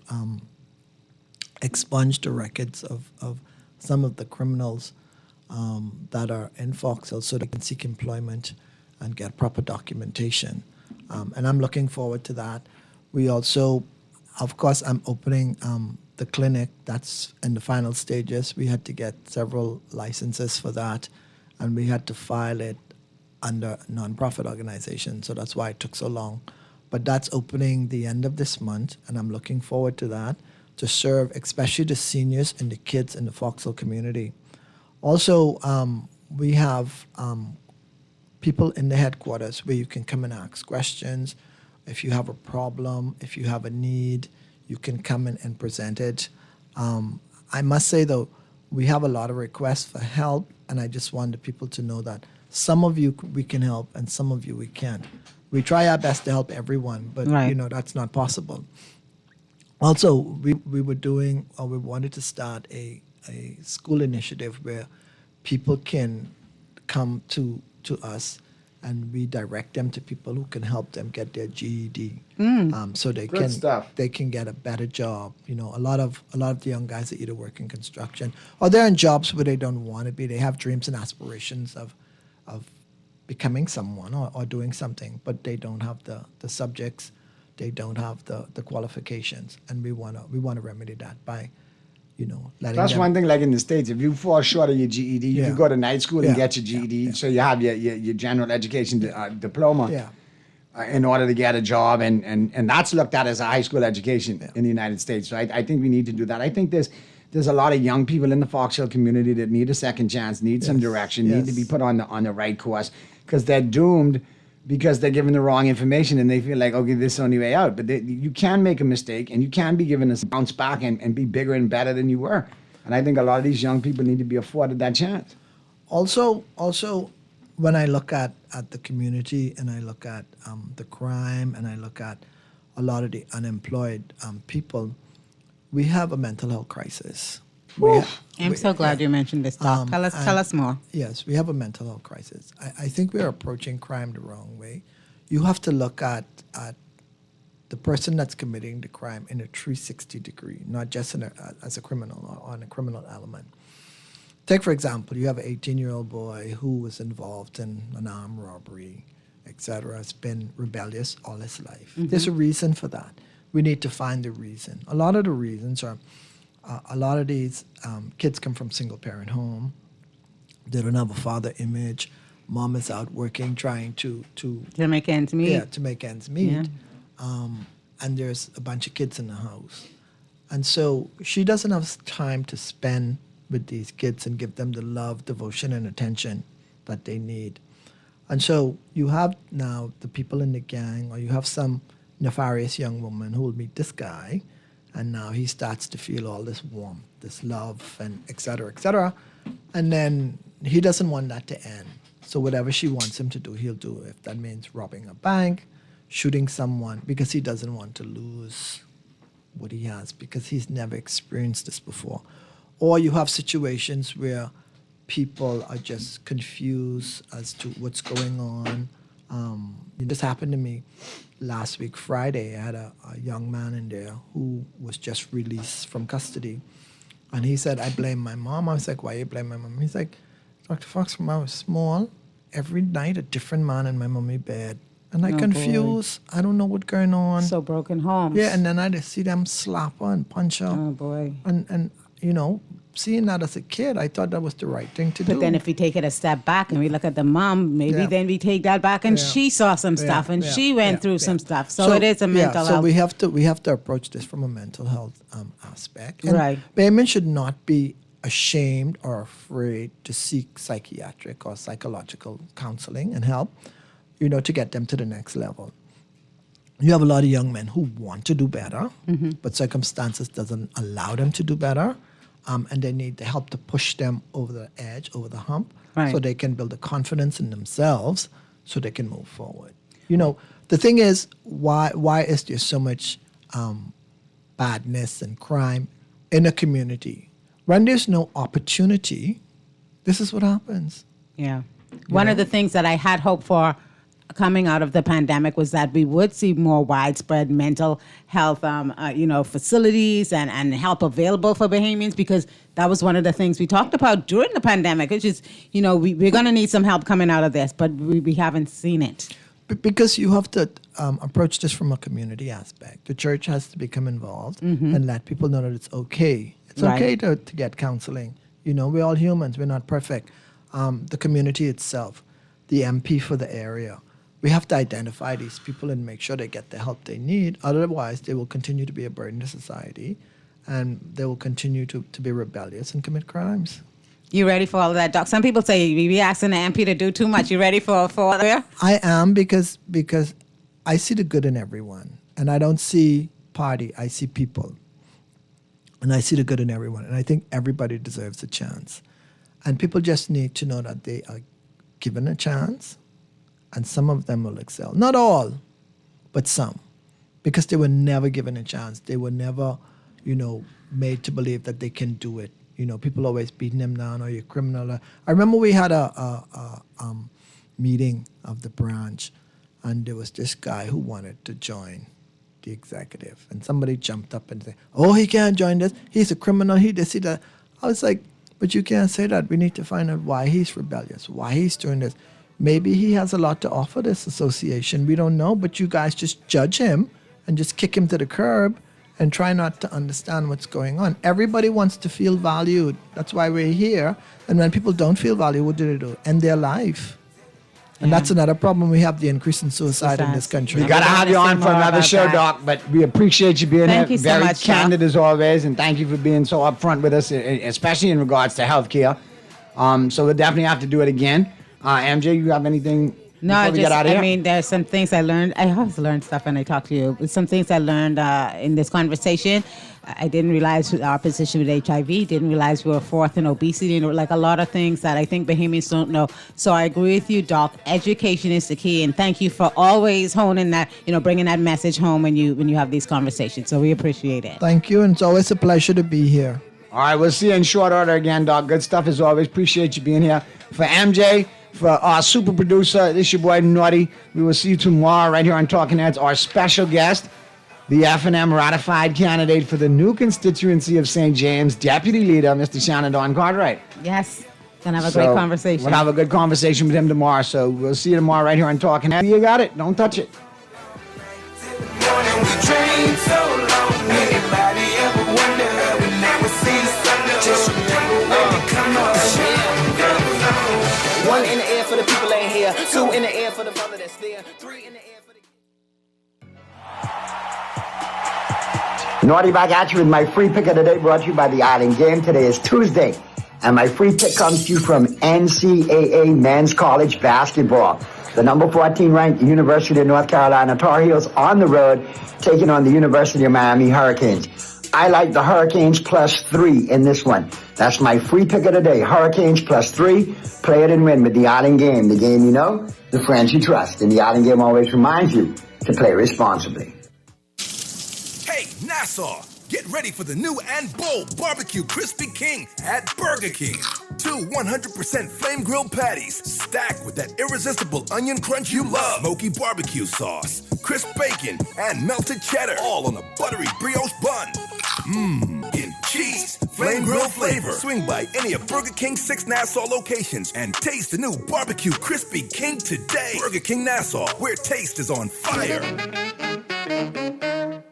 expunge the records of some of the criminals that are in Fox Hill so they can seek employment and get proper documentation. And I'm looking forward to that. We also, of course, I'm opening the clinic. That's in the final stages. We had to get several licenses for that, and we had to file it under a nonprofit organization. So that's why it took so long. But that's opening the end of this month, and I'm looking forward to that, to serve especially the seniors and the kids in the Fox Hill community. Also, we have people in the headquarters where you can come and ask questions. If you have a problem, if you have a need, you can come in and present it. I must say, though, we have a lot of requests for help, and I just want the people to know that some of you we can help and some of you we can't. We try our best to help everyone, but that's not possible. Also, we wanted to start a school initiative where people can come to us, and we direct them to people who can help them get their GED, so they can get a better job. A lot of the young guys that either work in construction or they're in jobs where they don't want to be. They have dreams and aspirations of becoming someone or doing something, but they don't have the subjects, they don't have the qualifications, and we wanna remedy that by letting That's them. one thing, like in the States, if you fall short of your GED, you can go to night school and get your GED, so you have your general education diploma in order to get a job, and that's looked at as a high school education in the United States. So I think we need to do that. I think there's a lot of young people in the Fox Hill community that need a second chance, need some direction, need to be put on the right course, because they're doomed because they're given the wrong information and they feel like, okay, this is the only way out. But you can make a mistake and you can be given a bounce back and be bigger and better than you were. And I think a lot of these young people need to be afforded that chance. Also, when I look at the community and I look at the crime and I look at a lot of the unemployed people, we have a mental health crisis. I'm so glad you mentioned this, Doc. Tell us more. Yes, we have a mental health crisis. I think we're approaching crime the wrong way. You have to look at the person that's committing the crime in a 360 degree, not just as a criminal or on a criminal element. Take, for example, you have an 18-year-old boy who was involved in an armed robbery, etc., has been rebellious all his life. Mm-hmm. There's a reason for that. We need to find the reason. A lot of the reasons are, a lot of these kids come from single-parent home. They don't have a father image. Mom is out working, trying to make ends meet. Yeah, to make ends meet. Yeah. And there's a bunch of kids in the house. And so she doesn't have time to spend with these kids and give them the love, devotion, and attention that they need. And so you have now the people in the gang, or you have some nefarious young woman who will meet this guy, and now he starts to feel all this warmth, this love, and et cetera, and then he doesn't want that to end. So whatever she wants him to do, he'll do. If that means robbing a bank, shooting someone, because he doesn't want to lose what he has, because he's never experienced this before. Or you have situations where people are just confused as to what's going on. This happened to me last week, Friday. I had a young man in there who was just released from custody. And he said, I blame my mom. I was like, why you blame my mom? He's like, Dr. Fox, when I was small, every night a different man in my mommy bed. And I confused. I don't know what's going on. So broken homes. Yeah, and then I just see them slap her and punch her. Oh, boy. And you know, seeing that as a kid, I thought that was the right thing to do. But then if we take it a step back and we look at the mom, maybe then we take that back and she saw some stuff and she went through some stuff. So it is a mental health. So we have to approach this from a mental health aspect. And right. Women should not be ashamed or afraid to seek psychiatric or psychological counseling and help, you know, to get them to the next level. You have a lot of young men who want to do better, but circumstances doesn't allow them to do better. And they need the help to push them over the edge, over the hump, so they can build a confidence in themselves so they can move forward. You know, the thing is, why is there so much badness and crime in a community? When there's no opportunity, this is what happens. Yeah. One of the things that I had hoped for coming out of the pandemic was that we would see more widespread mental health, facilities and help available for Bahamians, because that was one of the things we talked about during the pandemic, which is, you know, we're going to need some help coming out of this, but we haven't seen it. Because you have to approach this from a community aspect. The church has to become involved and let people know that it's okay. It's okay to get counseling. You know, we're all humans. We're not perfect. The community itself, the MP for the area, we have to identify these people and make sure they get the help they need. Otherwise, they will continue to be a burden to society, and they will continue to be rebellious and commit crimes. You ready for all of that, Doc? Some people say we be asking the MP to do too much. You ready for all that? I am, because I see the good in everyone, and I don't see party. I see people, and I see the good in everyone, and I think everybody deserves a chance. And people just need to know that they are given a chance, and some of them will excel. Not all, but some, because they were never given a chance. They were never, made to believe that they can do it. You know, people always beating them down, or you're criminal. I remember we had a meeting of the branch, and there was this guy who wanted to join the executive, and somebody jumped up and said, "Oh, he can't join this. He's a criminal. He this, he that." I was like, "But you can't say that. We need to find out why he's rebellious, why he's doing this. Maybe he has a lot to offer this association. We don't know, but you guys just judge him and just kick him to the curb and try not to understand what's going on." Everybody wants to feel valued. That's why we're here. And when people don't feel valued, what do they do? End their life. And that's another problem. We have the increase in suicide in this country. We got to have you on for another show, Doc, but we appreciate you being here. You so very much, candid as always, and thank you for being so upfront with us, especially in regards to healthcare. So we'll definitely have to do it again. MJ, you have anything before we get out of here? I mean, there's some things I learned. I always learn stuff when I talk to you. But some things I learned in this conversation. I didn't realize our position with HIV, didn't realize we were fourth in obesity, like a lot of things that I think Bahamians don't know. So I agree with you, Doc. Education is the key, and thank you for always honing that, bringing that message home when you have these conversations. So we appreciate it. Thank you, and it's always a pleasure to be here. All right, we'll see you in short order again, Doc. Good stuff as always. Appreciate you being here. For MJ, for our super producer, this is your boy Naughty. We will see you tomorrow right here on Talking Heads. Our special guest, the F&M ratified candidate for the new constituency of St. James, Deputy Leader, Mr. Shannon Don Cartwright. Yes, gonna have a great conversation. We'll have a good conversation with him tomorrow. So we'll see you tomorrow right here on Talking Heads. You got it. Don't touch it. One in the air for the people ain't here. Two in the air for the mother that's there. Three in the air for the... Naughty back at you with my free pick of the day brought to you by the Island Game. Today is Tuesday, And my free pick comes to you from NCAA Men's College Basketball. The number 14 ranked University of North Carolina Tar Heels on the road, taking on the University of Miami Hurricanes. I like the Hurricanes +3 in this one. That's my free pick of the day. Hurricanes +3. Play it and win with the Island Game. The game you know, the friends you trust. And the Island Game always reminds you to play responsibly. Hey, Nassau! Get ready for the new and bold Barbecue Crispy King at Burger King. 2 100% flame grilled patties stacked with that irresistible onion crunch you love. Smoky barbecue sauce, crisp bacon, and melted cheddar, all on a buttery brioche bun. In cheese, flame grilled flavor. Swing by any of Burger King's 6 Nassau locations and taste the new Barbecue Crispy King today. Burger King Nassau, where taste is on fire.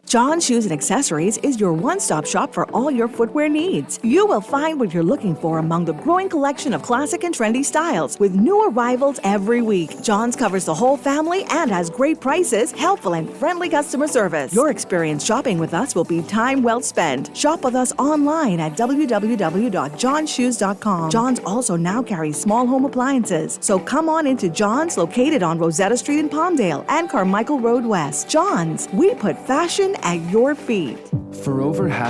John Shoes and Accessories is your one-stop shop for all your footwear needs. You will find what you're looking for among the growing collection of classic and trendy styles with new arrivals every week. John's covers the whole family and has great prices, helpful and friendly customer service. Your experience shopping with us will be time well spent. Shop with us online at www.johnshoes.com. John's also now carries small home appliances. So come on into John's, located on Rosetta Street in Palmdale and Carmichael Road West. John's, we put fashion at your feet. For over half